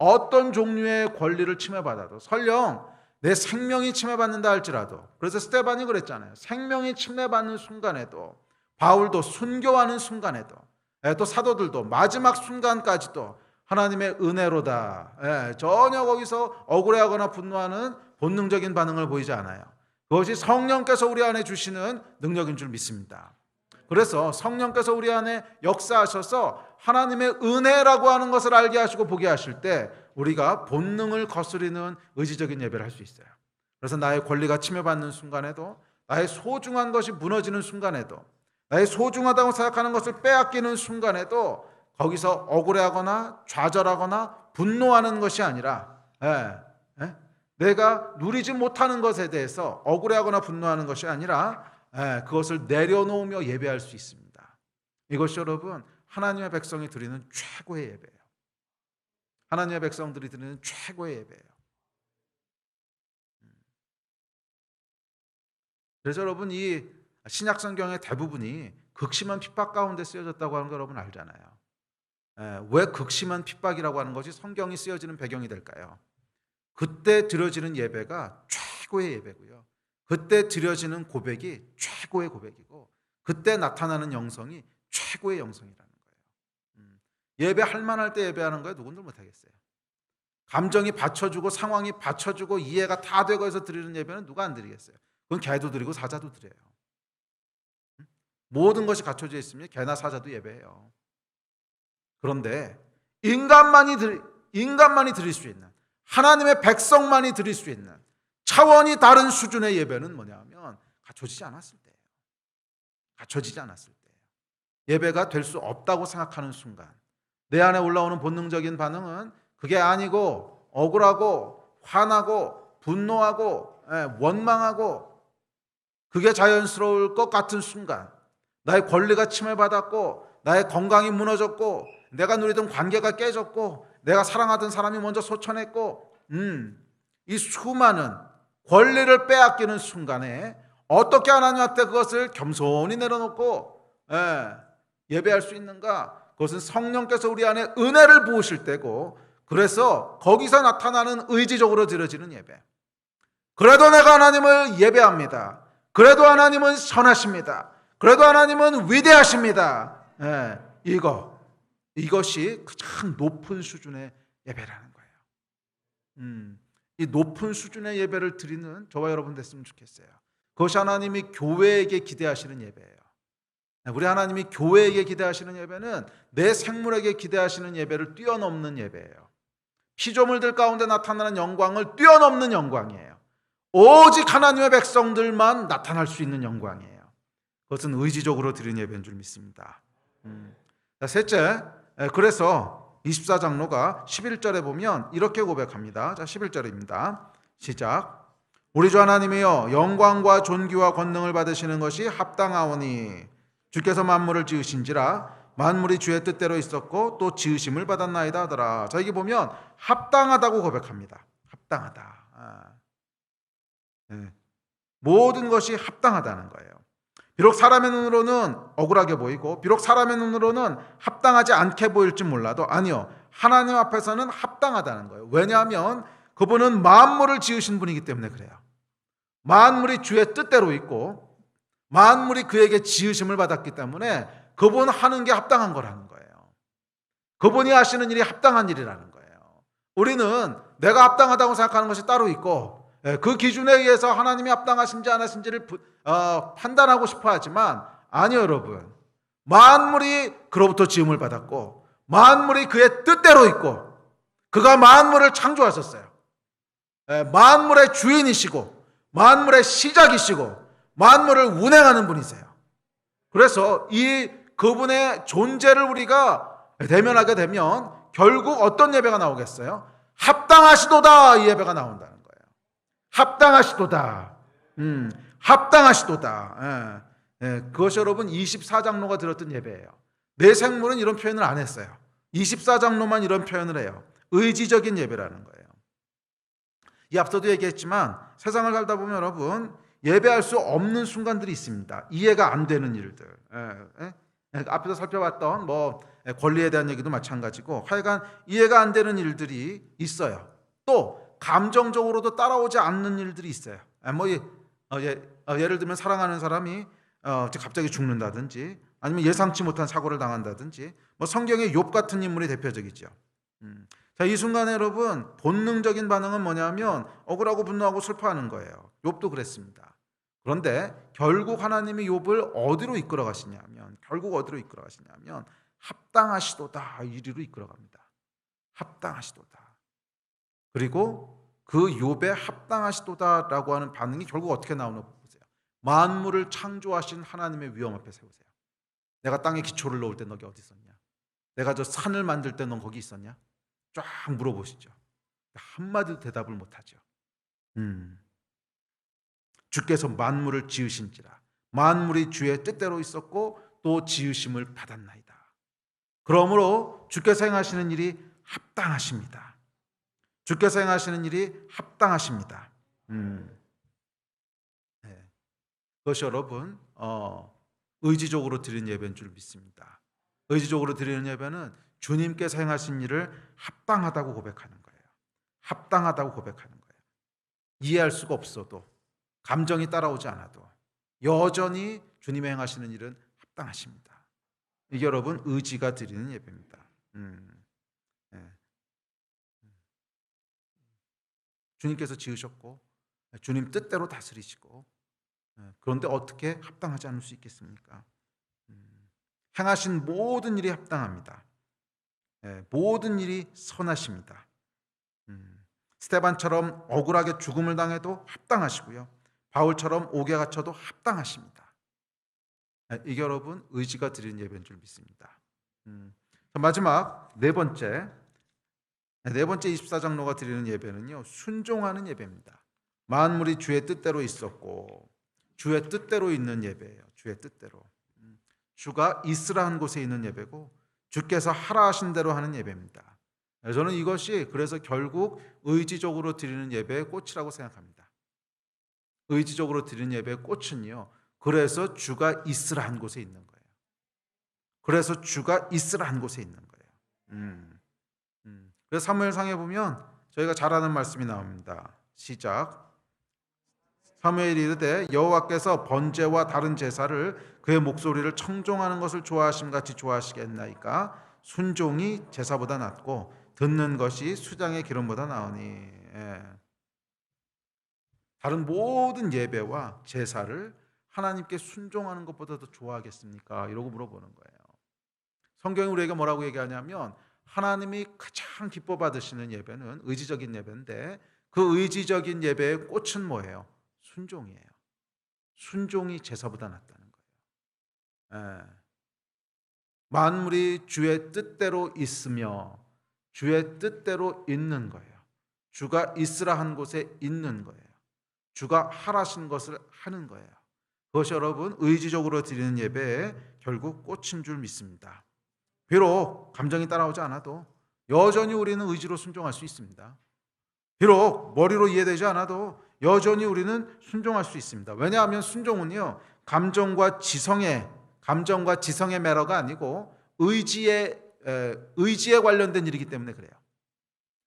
어떤 종류의 권리를 침해받아도, 설령 내 생명이 침해받는다 할지라도, 그래서 스테반이 그랬잖아요. 생명이 침해받는 순간에도, 바울도 순교하는 순간에도, 또 사도들도 마지막 순간까지도 하나님의 은혜로다. 전혀 거기서 억울해하거나 분노하는 본능적인 반응을 보이지 않아요. 그것이 성령께서 우리 안에 주시는 능력인 줄 믿습니다. 그래서 성령께서 우리 안에 역사하셔서 하나님의 은혜라고 하는 것을 알게 하시고 보게 하실 때 우리가 본능을 거스리는 의지적인 예배를 할 수 있어요. 그래서 나의 권리가 침해받는 순간에도, 나의 소중한 것이 무너지는 순간에도, 나의 소중하다고 생각하는 것을 빼앗기는 순간에도 거기서 억울해하거나 좌절하거나 분노하는 것이 아니라 내가 누리지 못하는 것에 대해서 억울해하거나 분노하는 것이 아니라 그것을 내려놓으며 예배할 수 있습니다. 이것이 여러분 하나님의 백성이 드리는 최고의 예배예요. 하나님의 백성들이 드리는 최고의 예배예요. 그래서 여러분 이 신약 성경의 대부분이 극심한 핍박 가운데 쓰여졌다고 하는 거 여러분 알잖아요. 왜 극심한 핍박이라고 하는 것이 성경이 쓰여지는 배경이 될까요? 그때 드려지는 예배가 최고의 예배고요. 그때 드려지는 고백이 최고의 고백이고, 그때 나타나는 영성이 최고의 영성이라는 거예요. 예배할 만할 때 예배하는 거에 누군들 못하겠어요. 감정이 받쳐주고 상황이 받쳐주고 이해가 다 되고 해서 드리는 예배는 누가 안 드리겠어요? 그건 개도 드리고 사자도 드려요. 모든 것이 갖춰져 있으면 개나 사자도 예배해요. 그런데 인간만이 드릴 수 있는, 하나님의 백성만이 드릴 수 있는 차원이 다른 수준의 예배는 뭐냐면 갖춰지지 않았을 때예요. 갖춰지지 않았을 때예요. 예배가 될 수 없다고 생각하는 순간 내 안에 올라오는 본능적인 반응은 그게 아니고 억울하고 화나고 분노하고 원망하고 그게 자연스러울 것 같은 순간, 나의 권리가 침해받았고 나의 건강이 무너졌고 내가 누리던 관계가 깨졌고 내가 사랑하던 사람이 먼저 소천했고 이 수많은 권리를 빼앗기는 순간에 어떻게 하나님 앞에 그것을 겸손히 내려놓고 예배할 수 있는가? 그것은 성령께서 우리 안에 은혜를 부으실 때고, 그래서 거기서 나타나는 의지적으로 드려지는 예배. 그래도 내가 하나님을 예배합니다. 그래도 하나님은 선하십니다. 그래도 하나님은 위대하십니다. 이것이 가장 높은 수준의 예배라는 거예요. 이 높은 수준의 예배를 드리는 저와 여러분 됐으면 좋겠어요. 그것이 하나님이 교회에게 기대하시는 예배예요. 우리 하나님이 교회에게 기대하시는 예배는 내 생물에게 기대하시는 예배를 뛰어넘는 예배예요. 피조물들 가운데 나타나는 영광을 뛰어넘는 영광이에요. 오직 하나님의 백성들만 나타날 수 있는 영광이에요. 그것은 의지적으로 드리는 예배인 줄 믿습니다. 셋째, 그래서 24장로가 11절에 보면 이렇게 고백합니다. 자, 11절입니다. 시작. 우리 주 하나님이여 영광과 존귀와 권능을 받으시는 것이 합당하오니 주께서 만물을 지으신지라 만물이 주의 뜻대로 있었고 또 지으심을 받았나이다 하더라. 자, 여기 보면 합당하다고 고백합니다. 합당하다. 네. 모든 것이 합당하다는 거예요. 비록 사람의 눈으로는 억울하게 보이고 비록 사람의 눈으로는 합당하지 않게 보일지 몰라도 아니요, 하나님 앞에서는 합당하다는 거예요. 왜냐하면 그분은 만물을 지으신 분이기 때문에 그래요. 만물이 주의 뜻대로 있고 만물이 그에게 지으심을 받았기 때문에 그분 하는 게 합당한 거라는 거예요. 그분이 하시는 일이 합당한 일이라는 거예요. 우리는 내가 합당하다고 생각하는 것이 따로 있고 그 기준에 의해서 하나님이 합당하신지 안 하신지를 판단하고 싶어 하지만 아니요, 여러분. 만물이 그로부터 지음을 받았고 만물이 그의 뜻대로 있고 그가 만물을 창조하셨어요. 만물의 주인이시고 만물의 시작이시고 만물을 운행하는 분이세요. 그래서 이 그분의 존재를 우리가 대면하게 되면 결국 어떤 예배가 나오겠어요? 합당하시도다, 이 예배가 나온다는 거예요. 합당하시도다. 합당하시도다. 그것이 여러분 24장로가 드렸던 예배예요. 내 생물은 이런 표현을 안 했어요. 24장로만 이런 표현을 해요. 의지적인 예배라는 거예요. 이 앞서도 얘기했지만 세상을 살다 보면 여러분 예배할 수 없는 순간들이 있습니다. 이해가 안 되는 일들. 앞에서 살펴봤던 권리에 대한 얘기도 마찬가지고 하여간 이해가 안 되는 일들이 있어요. 또 감정적으로도 따라오지 않는 일들이 있어요. 예를 들면 사랑하는 사람이 갑자기 죽는다든지 아니면 예상치 못한 사고를 당한다든지 성경의 욥 같은 인물이 대표적이죠. 자, 이 순간에 여러분 본능적인 반응은 뭐냐면 억울하고 분노하고 슬퍼하는 거예요. 욥도 그랬습니다. 그런데 결국 하나님이 욥을 어디로 이끌어 가시냐면 합당하시도다 이리로 이끌어 갑니다. 합당하시도다. 그리고 그 욥의 합당하시도다라고 하는 반응이 결국 어떻게 나오나 보세요. 만물을 창조하신 하나님의 위엄 앞에 세우세요. 내가 땅에 기초를 놓을 때 너기 어디 있었냐? 내가 저 산을 만들 때 넌 거기 있었냐? 쫙 물어보시죠. 한마디도 대답을 못하죠. 주께서 만물을 지으신지라 만물이 주의 뜻대로 있었고 또 지으심을 받았나이다. 그러므로 주께서 행하시는 일이 합당하십니다. 주께서 행하시는 일이 합당하십니다. 그것이 여러분 의지적으로 드리는 예배인 줄 믿습니다. 의지적으로 드리는 예배는 주님께서 행하신 일을 합당하다고 고백하는 거예요. 합당하다고 고백하는 거예요. 이해할 수가 없어도 감정이 따라오지 않아도 여전히 주님이 행하시는 일은 합당하십니다. 이게 여러분 의지가 드리는 예배입니다. 주님께서 지으셨고 주님 뜻대로 다스리시고 그런데 어떻게 합당하지 않을 수 있겠습니까? 행하신 모든 일이 합당합니다. 모든 일이 선하십니다. 스데반처럼 억울하게 죽음을 당해도 합당하시고요. 바울처럼 옥에 갇혀도 합당하십니다. 이게 여러분 의지가 드리는 예배인 줄 믿습니다. 마지막 네 번째 24장로가 드리는 예배는요, 순종하는 예배입니다. 만물이 주의 뜻대로 있었고 주의 뜻대로 있는 예배예요. 주의 뜻대로. 주가 있으라 한 곳에 있는 예배고 주께서 하라 하신 대로 하는 예배입니다. 저는 이것이 그래서 결국 의지적으로 드리는 예배의 꽃이라고 생각합니다. 의지적으로 드리는 예배의 꽃은요, 그래서 주가 있으라 한 곳에 있는 거예요. 그래서 주가 있으라 한 곳에 있는 거예요. 그래서 사무엘상에 보면 저희가 잘 아는 말씀이 나옵니다. 시작. 사무엘이 이르되 여호와께서 번제와 다른 제사를 그의 목소리를 청종하는 것을 좋아하심 같이 좋아하시겠나이까 순종이 제사보다 낫고 듣는 것이 수장의 기름보다 나으니. 다른 모든 예배와 제사를 하나님께 순종하는 것보다 더 좋아하겠습니까? 이러고 물어보는 거예요. 성경이 우리에게 뭐라고 얘기하냐면 하나님이 가장 기뻐 받으시는 예배는 의지적인 예배인데 그 의지적인 예배의 꽃은 뭐예요? 순종이에요. 순종이 제사보다 낫다는 거예요. 만물이 주의 뜻대로 있으며 주의 뜻대로 있는 거예요. 주가 있으라 한 곳에 있는 거예요. 주가 하라신 것을 하는 거예요. 그것이 여러분 의지적으로 드리는 예배에 결국 꽃인 줄 믿습니다. 비록 감정이 따라오지 않아도 여전히 우리는 의지로 순종할 수 있습니다. 비록 머리로 이해되지 않아도 여전히 우리는 순종할 수 있습니다. 왜냐하면 순종은요, 감정과 지성의 매너가 아니고 의지에 관련된 일이기 때문에 그래요.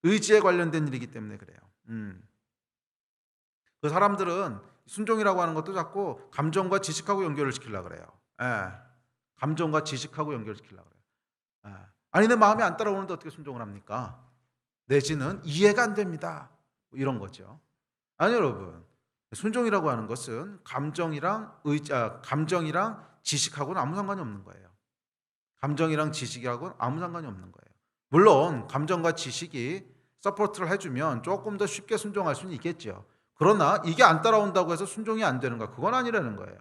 의지에 관련된 일이기 때문에 그래요. 그 사람들은 순종이라고 하는 것도 자꾸 감정과 지식하고 연결을 시키려고 그래요. 감정과 지식하고 연결시키려고 그래요. 아니 내 마음이 안 따라오는데 어떻게 순종을 합니까? 내지는 이해가 안 됩니다. 이런 거죠. 아니 여러분, 순종이라고 하는 것은 감정이랑 지식하고는 아무 상관이 없는 거예요. 감정이랑 지식하고는 아무 상관이 없는 거예요. 물론 감정과 지식이 서포트를 해주면 조금 더 쉽게 순종할 수는 있겠죠. 그러나 이게 안 따라온다고 해서 순종이 안 되는가? 그건 아니라는 거예요.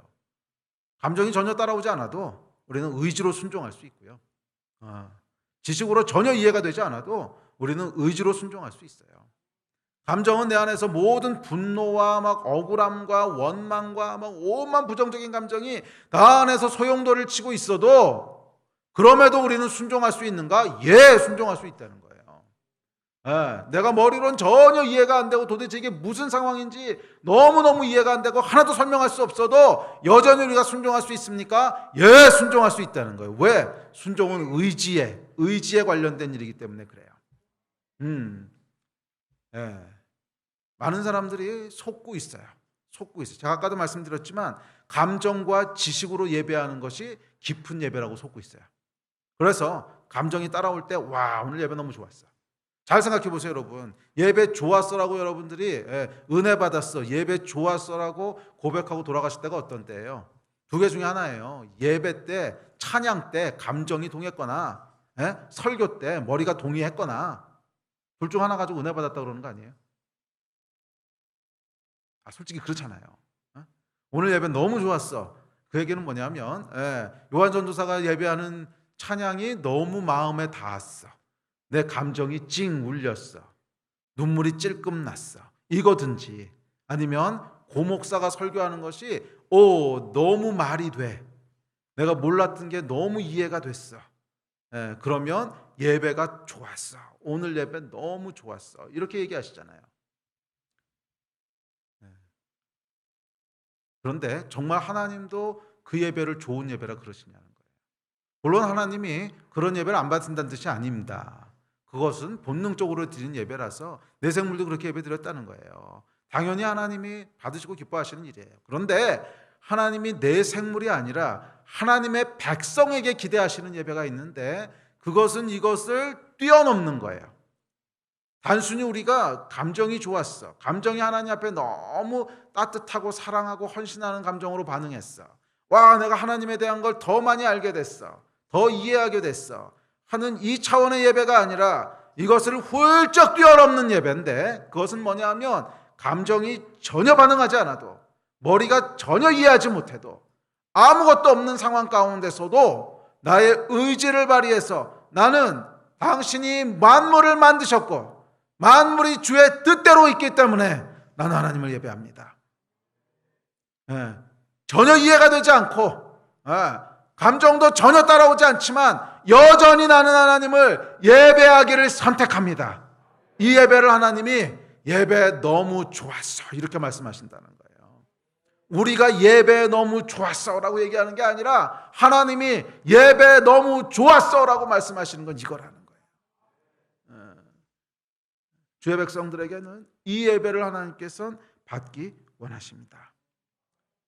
감정이 전혀 따라오지 않아도 우리는 의지로 순종할 수 있고요. 지식으로 전혀 이해가 되지 않아도 우리는 의지로 순종할 수 있어요. 감정은 내 안에서 모든 분노와 막 억울함과 원망과 막 온만 부정적인 감정이 나 안에서 소용돌이를 치고 있어도 그럼에도 우리는 순종할 수 있는가? 예, 순종할 수 있다는 거예요. 내가 머리로는 전혀 이해가 안 되고 도대체 이게 무슨 상황인지 너무너무 이해가 안 되고 하나도 설명할 수 없어도 여전히 우리가 순종할 수 있습니까? 예, 순종할 수 있다는 거예요. 왜? 순종은 의지에 관련된 일이기 때문에 그래요. 많은 사람들이 속고 있어요. 제가 아까도 말씀드렸지만 감정과 지식으로 예배하는 것이 깊은 예배라고 속고 있어요. 그래서 감정이 따라올 때 와, 오늘 예배 너무 좋았어. 잘 생각해 보세요, 여러분. 예배 좋았어라고 여러분들이 은혜 받았어, 예배 좋았어라고 고백하고 돌아가실 때가 어떤 때예요? 두 개 중에 하나예요. 예배 때, 찬양 때 감정이 동했거나 설교 때 머리가 동의했거나 둘 중 하나 가지고 은혜 받았다 그러는 거 아니에요? 솔직히 그렇잖아요. 오늘 예배 너무 좋았어. 그 얘기는 뭐냐면 요한 전도사가 예배하는 찬양이 너무 마음에 닿았어. 내 감정이 찡 울렸어. 눈물이 찔끔 났어. 이거든지 아니면 고목사가 설교하는 것이 너무 말이 돼. 내가 몰랐던 게 너무 이해가 됐어. 그러면 예배가 좋았어. 오늘 예배 너무 좋았어. 이렇게 얘기하시잖아요. 그런데 정말 하나님도 그 예배를 좋은 예배라 그러시냐는 거예요. 물론 하나님이 그런 예배를 안 받는다는 뜻이 아닙니다. 그것은 본능적으로 드린 예배라서 내 생물도 그렇게 예배 드렸다는 거예요. 당연히 하나님이 받으시고 기뻐하시는 일이에요. 그런데 하나님이 내 생물이 아니라 하나님의 백성에게 기대하시는 예배가 있는데 그것은 이것을 뛰어넘는 거예요. 단순히 우리가 감정이 좋았어. 감정이 하나님 앞에 너무 따뜻하고 사랑하고 헌신하는 감정으로 반응했어. 와, 내가 하나님에 대한 걸 더 많이 알게 됐어. 더 이해하게 됐어. 하는 이 차원의 예배가 아니라 이것을 훌쩍 뛰어넘는 예배인데 그것은 뭐냐 하면 감정이 전혀 반응하지 않아도 머리가 전혀 이해하지 못해도 아무것도 없는 상황 가운데서도 나의 의지를 발휘해서 나는 당신이 만물을 만드셨고 만물이 주의 뜻대로 있기 때문에 나는 하나님을 예배합니다. 전혀 이해가 되지 않고 감정도 전혀 따라오지 않지만 여전히 나는 하나님을 예배하기를 선택합니다. 이 예배를 하나님이 예배 너무 좋았어 이렇게 말씀하신다는 거예요. 우리가 예배 너무 좋았어 라고 얘기하는 게 아니라 하나님이 예배 너무 좋았어 라고 말씀하시는 건 이거라는 거예요. 주의 백성들에게는 이 예배를 하나님께서는 받기 원하십니다.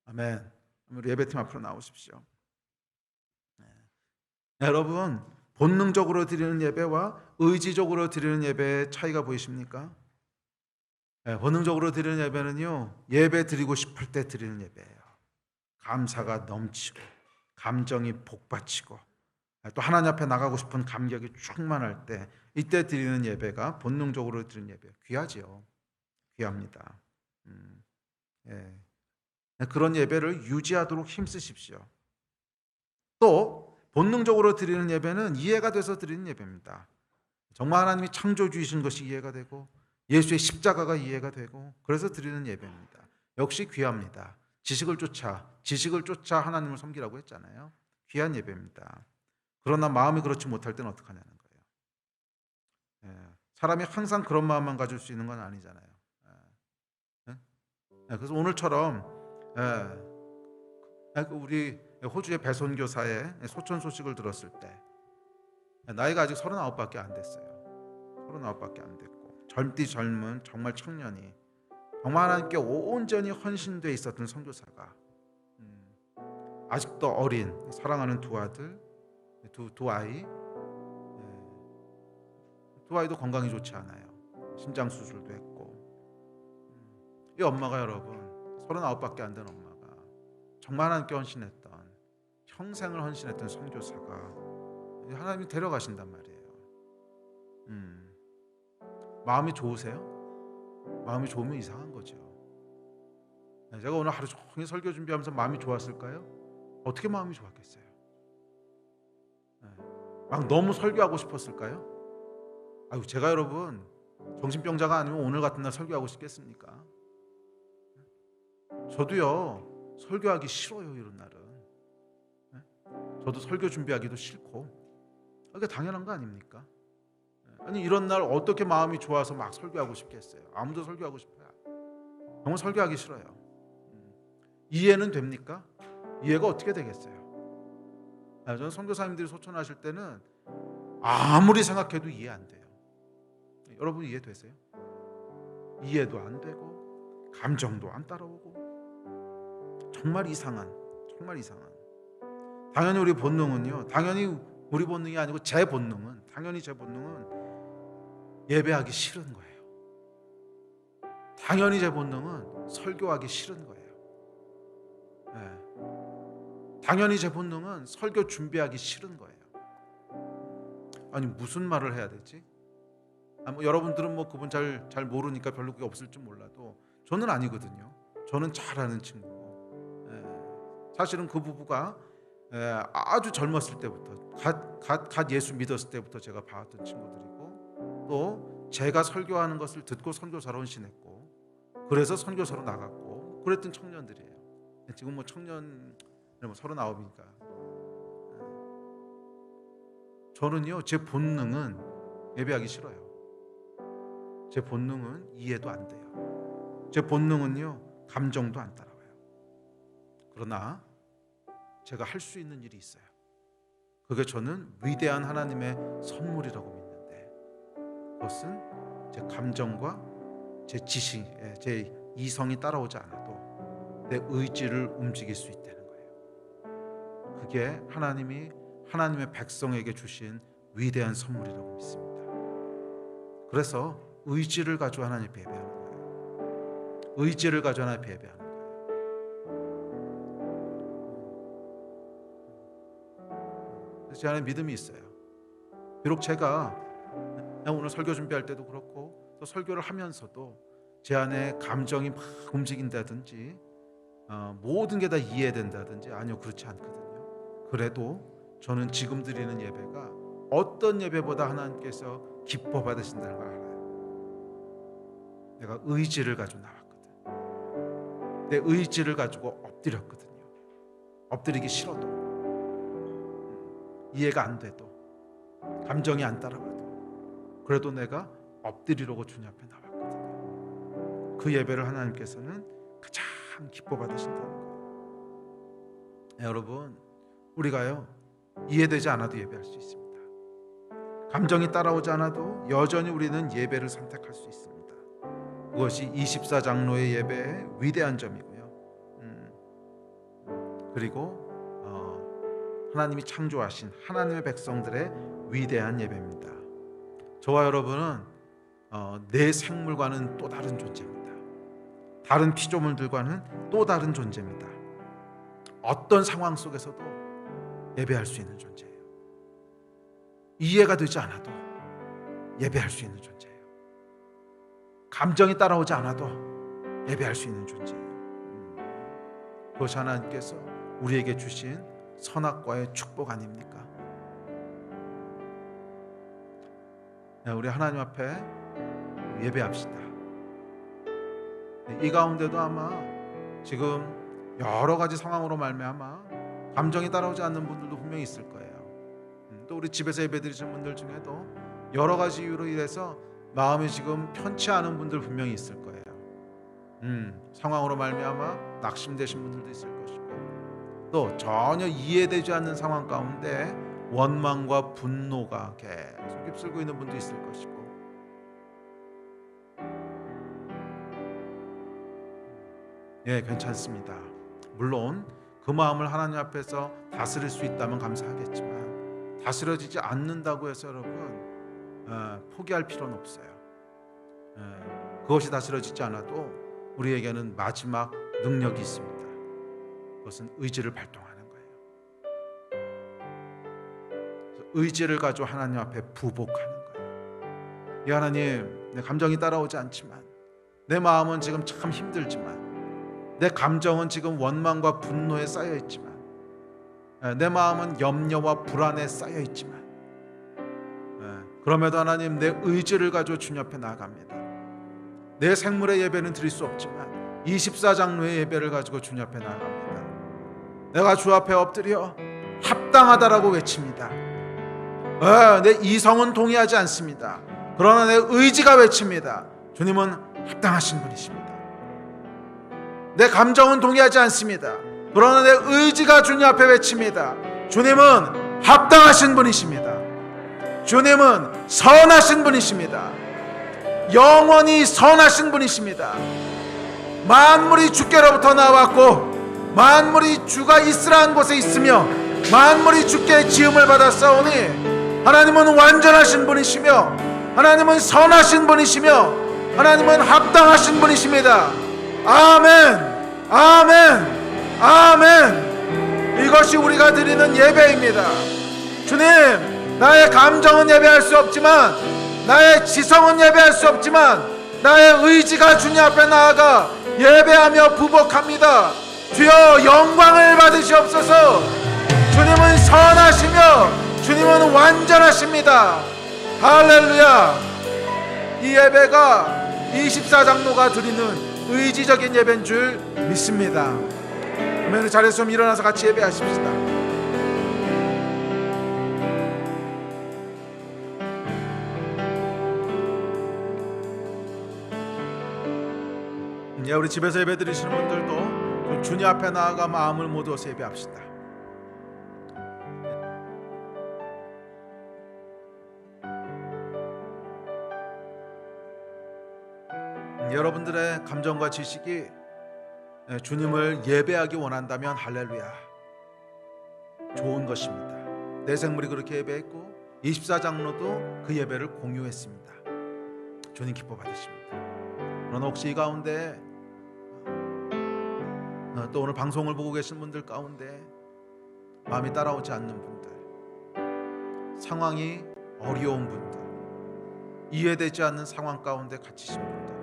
아멘. 우리 예배팀 앞으로 나오십시오. 여러분, 본능적으로 드리는 예배와 의지적으로 드리는 예배의 차이가 보이십니까? 본능적으로 드리는 예배는요, 예배 드리고 싶을 때 드리는 예배예요. 감사가 넘치고 감정이 복받치고 또 하나님 앞에 나가고 싶은 감격이 충만할 때 이때 드리는 예배가 본능적으로 드리는 예배. 귀하지요. 귀합니다. 그런 예배를 유지하도록 힘쓰십시오. 또 본능적으로 드리는 예배는 이해가 돼서 드리는 예배입니다. 정말 하나님이 창조주이신 것이 이해가 되고 예수의 십자가가 이해가 되고 그래서 드리는 예배입니다. 역시 귀합니다. 지식을 쫓아 하나님을 섬기라고 했잖아요. 귀한 예배입니다. 그러나 마음이 그렇지 못할 때는 어떡하냐는 거예요. 사람이 항상 그런 마음만 가질 수 있는 건 아니잖아요. 예? 그래서 오늘처럼 우리 호주의 배선교사의 소천 소식을 들었을 때 나이가 아직 39밖에 안 됐어요. 39밖에 안 됐고 젊디 젊은 정말 청년이 정말 하나님께 온전히 헌신되어 있었던 선교사가 아직도 어린 사랑하는 두 아들, 두 아이, 두 아이도 건강이 좋지 않아요. 심장 수술도 했고 이 엄마가 여러분 39밖에 안 된 엄마가 정말 하나님께 헌신했던 평생을 헌신했던 선교사가 하나님이 데려가신단 말이에요. 마음이 좋으세요? 마음이 좋으면 이상한 거죠. 제가 오늘 하루 종일 설교 준비하면서 마음이 좋았을까요? 어떻게 마음이 좋았겠어요? 막 너무 설교하고 싶었을까요? 아유, 제가 여러분 정신병자가 아니면 오늘 같은 날 설교하고 싶겠습니까? 저도요 설교하기 싫어요. 이런 날은 저도 설교 준비하기도 싫고 그게 당연한 거 아닙니까? 아니 이런 날 어떻게 마음이 좋아서 막 설교하고 싶겠어요? 아무도 설교하고 싶어요. 정말 설교하기 싫어요. 이해는 됩니까? 이해가 어떻게 되겠어요? 저는 선교사님들이 소천하실 때는 아무리 생각해도 이해 안 돼요. 여러분 이해되세요? 이해도 안 되고 감정도 안 따라오고 정말 이상한 당연히 우리 본능은요, 당연히 우리 본능이 아니고 제 본능은 예배하기 싫은 거예요. 당연히 제 본능은 설교하기 싫은 거예요. 당연히 제 본능은 설교 준비하기 싫은 거예요. 아니 무슨 말을 해야 되지? 여러분들은 뭐 그분 잘 모르니까 별로 그게 없을 줄 몰라도 저는 아니거든요. 저는 잘 아는 친구고 사실은 그 부부가 아주 젊었을 때부터 갓 예수 믿었을 때부터 제가 봐왔던 친구들이고 또 제가 설교하는 것을 듣고 선교사로 헌신했고 그래서 선교사로 나갔고 그랬던 청년들이에요. 지금 뭐 청년 39이니까 저는요 제 본능은 예배하기 싫어요. 제 본능은 이해도 안 돼요. 제 본능은요 감정도 안 따라와요. 그러나 제가 할 수 있는 일이 있어요. 그게 저는 위대한 하나님의 선물이라고 믿는데 그것은 제 감정과 제 지식, 제 이성이 따라오지 않아도 내 의지를 움직일 수 있다는 거예요. 그게 하나님이 하나님의 백성에게 주신 위대한 선물이라고 믿습니다. 그래서 의지를 가지고 하나님 예배하는 거예요. 의지를 가지고 하나님 예배하는 거예요. 제 안에 믿음이 있어요. 비록 제가 오늘 설교 준비할 때도 그렇고 또 설교를 하면서도 제 안에 감정이 막 움직인다든지 모든 게 다 이해된다든지 아니요 그렇지 않거든요. 그래도 저는 지금 드리는 예배가 어떤 예배보다 하나님께서 기뻐 받으신다는 걸 알아요. 내가 의지를 가지고 나왔거든. 내 의지를 가지고 엎드렸거든요. 엎드리기 싫어도 이해가 안 돼도 감정이 안 따라와도 그래도 내가 엎드리려고 주님 앞에 나왔거든요. 그 예배를 하나님께서는 가장 기뻐 받으신다는 거예요. 여러분 우리가요 이해되지 않아도 예배할 수 있습니다. 감정이 따라오지 않아도 여전히 우리는 예배를 선택할 수 있습니다. 그것이 24장로의 예배의 위대한 점이고요. 그리고 하나님이 창조하신 하나님의 백성들의 위대한 예배입니다. 저와 여러분은 내 생물과는 또 다른 존재입니다. 다른 피조물들과는 또 다른 존재입니다. 어떤 상황 속에서도 예배할 수 있는 존재예요. 이해가 되지 않아도 예배할 수 있는 존재예요. 감정이 따라오지 않아도 예배할 수 있는 존재예요. 그것이 하나님께서 우리에게 주신 선악과의 축복 아닙니까? 우리 하나님 앞에 예배합시다. 이 가운데도 아마 지금 여러 가지 상황으로 말미암아 감정이 따라오지 않는 분들도 분명히 있을 거예요. 또 우리 집에서 예배드리시는 분들 중에도 여러 가지 이유로 인해서 마음이 지금 편치 않은 분들 분명히 있을 거예요. 상황으로 말미암아 낙심되신 분들도 있을 것이고, 또 전혀 이해되지 않는 상황 가운데 원망과 분노가 계속 휩쓸고 있는 분도 있을 것이고, 예, 괜찮습니다. 물론 그 마음을 하나님 앞에서 다스릴 수 있다면 감사하겠지만, 다스려지지 않는다고 해서 여러분 포기할 필요는 없어요. 그것이 다스려지지 않아도 우리에게는 마지막 능력이 있습니다. 그것은 의지를 발동하는 거예요. 의지를 가지고 하나님 앞에 부복하는 거예요. 이 하나님, 내 감정이 따라오지 않지만, 내 마음은 지금 참 힘들지만, 내 감정은 지금 원망과 분노에 쌓여 있지만, 내 마음은 염려와 불안에 쌓여 있지만, 그럼에도 하나님, 내 의지를 가지고 주님 앞에 나아갑니다. 내 생물의 예배는 드릴 수 없지만 24장로의 예배를 가지고 주님 앞에 나아갑니다. 내가 주 앞에 엎드려 합당하다라고 외칩니다. 내 이성은 동의하지 않습니다. 그러나 내 의지가 외칩니다. 주님은 합당하신 분이십니다. 내 감정은 동의하지 않습니다. 그러나 내 의지가 주님 앞에 외칩니다. 주님은 합당하신 분이십니다. 주님은 선하신 분이십니다. 영원히 선하신 분이십니다. 만물이 주께로부터 나왔고 만물이 주가 있으라는 곳에 있으며 만물이 주께 지음을 받았사오니, 하나님은 완전하신 분이시며 하나님은 선하신 분이시며 하나님은 합당하신 분이십니다. 아멘, 아멘, 아멘. 이것이 우리가 드리는 예배입니다. 주님, 나의 감정은 예배할 수 없지만, 나의 지성은 예배할 수 없지만, 나의 의지가 주님 앞에 나아가 예배하며 부복합니다. 주여, 영광을 받으시옵소서. 주님은 선하시며 주님은 완전하십니다. 할렐루야. 이 예배가 24장로가 드리는 의지적인 예배인 줄 믿습니다. 그러면 자리에서 좀 일어나서 같이 예배하십시다. 우리 집에서 예배 드리시는 분들도 주님 앞에 나아가 마음을 모두어서 예배합시다. 여러분들의 감정과 지식이 주님을 예배하기 원한다면 할렐루야, 좋은 것입니다. 내 생물이 그렇게 예배했고 24장로도 그 예배를 공유했습니다. 주님 기뻐 받으십니다. 그러나 혹시 이 가운데 또 오늘 방송을 보고 계신 분들 가운데 마음이 따라오지 않는 분들, 상황이 어려운 분들, 이해되지 않는 상황 가운데 갇히신 분들,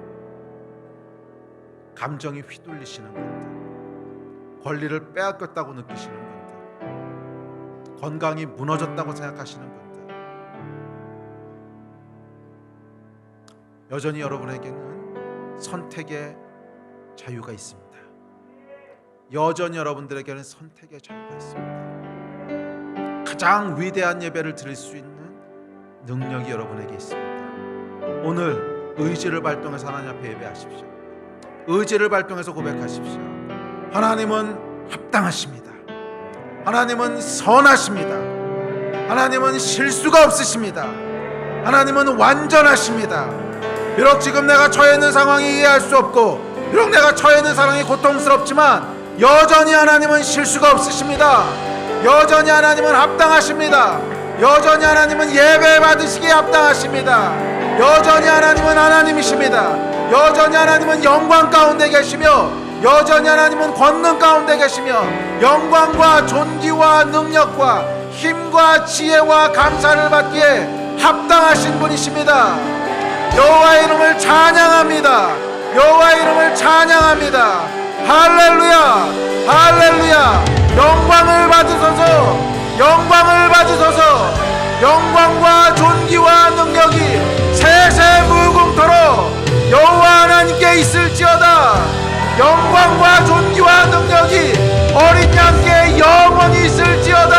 감정이 휘둘리시는 분들, 권리를 빼앗겼다고 느끼시는 분들, 건강이 무너졌다고 생각하시는 분들, 여전히 여러분에게는 선택의 자유가 있습니다. 여전히 여러분들에게는 선택의 자유가 있습니다. 가장 위대한 예배를 드릴 수 있는 능력이 여러분에게 있습니다. 오늘 의지를 발동해서 하나님 앞에 예배하십시오. 의지를 발동해서 고백하십시오. 하나님은 합당하십니다. 하나님은 선하십니다. 하나님은 실수가 없으십니다. 하나님은 완전하십니다. 비록 지금 내가 처해 있는 상황이 이해할 수 없고, 비록 내가 처해 있는 상황이 고통스럽지만 여전히 하나님은 실수가 없으십니다. 여전히 하나님은 합당하십니다. 여전히 하나님은 예배 받으시기에 합당하십니다. 여전히 하나님은 하나님이십니다. 여전히 하나님은 영광 가운데 계시며, 여전히 하나님은 권능 가운데 계시며, 영광과 존귀와 능력과 힘과 지혜와 감사를 받기에 합당하신 분이십니다. 여호와의 이름을 찬양합니다. 여호와의 이름을 찬양합니다. 할렐루야, 할렐루야. 영광을 받으소서, 영광을 받으소서. 영광과 존귀와 능력이 세세 무궁토록 여호와 하나님께 있을지어다. 영광과 존귀와 능력이 어린 양께 영원히 있을지어다.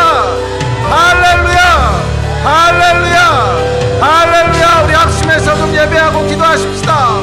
할렐루야, 할렐루야, 할렐루야. 우리 합심해서 좀 예배하고 기도하십시다.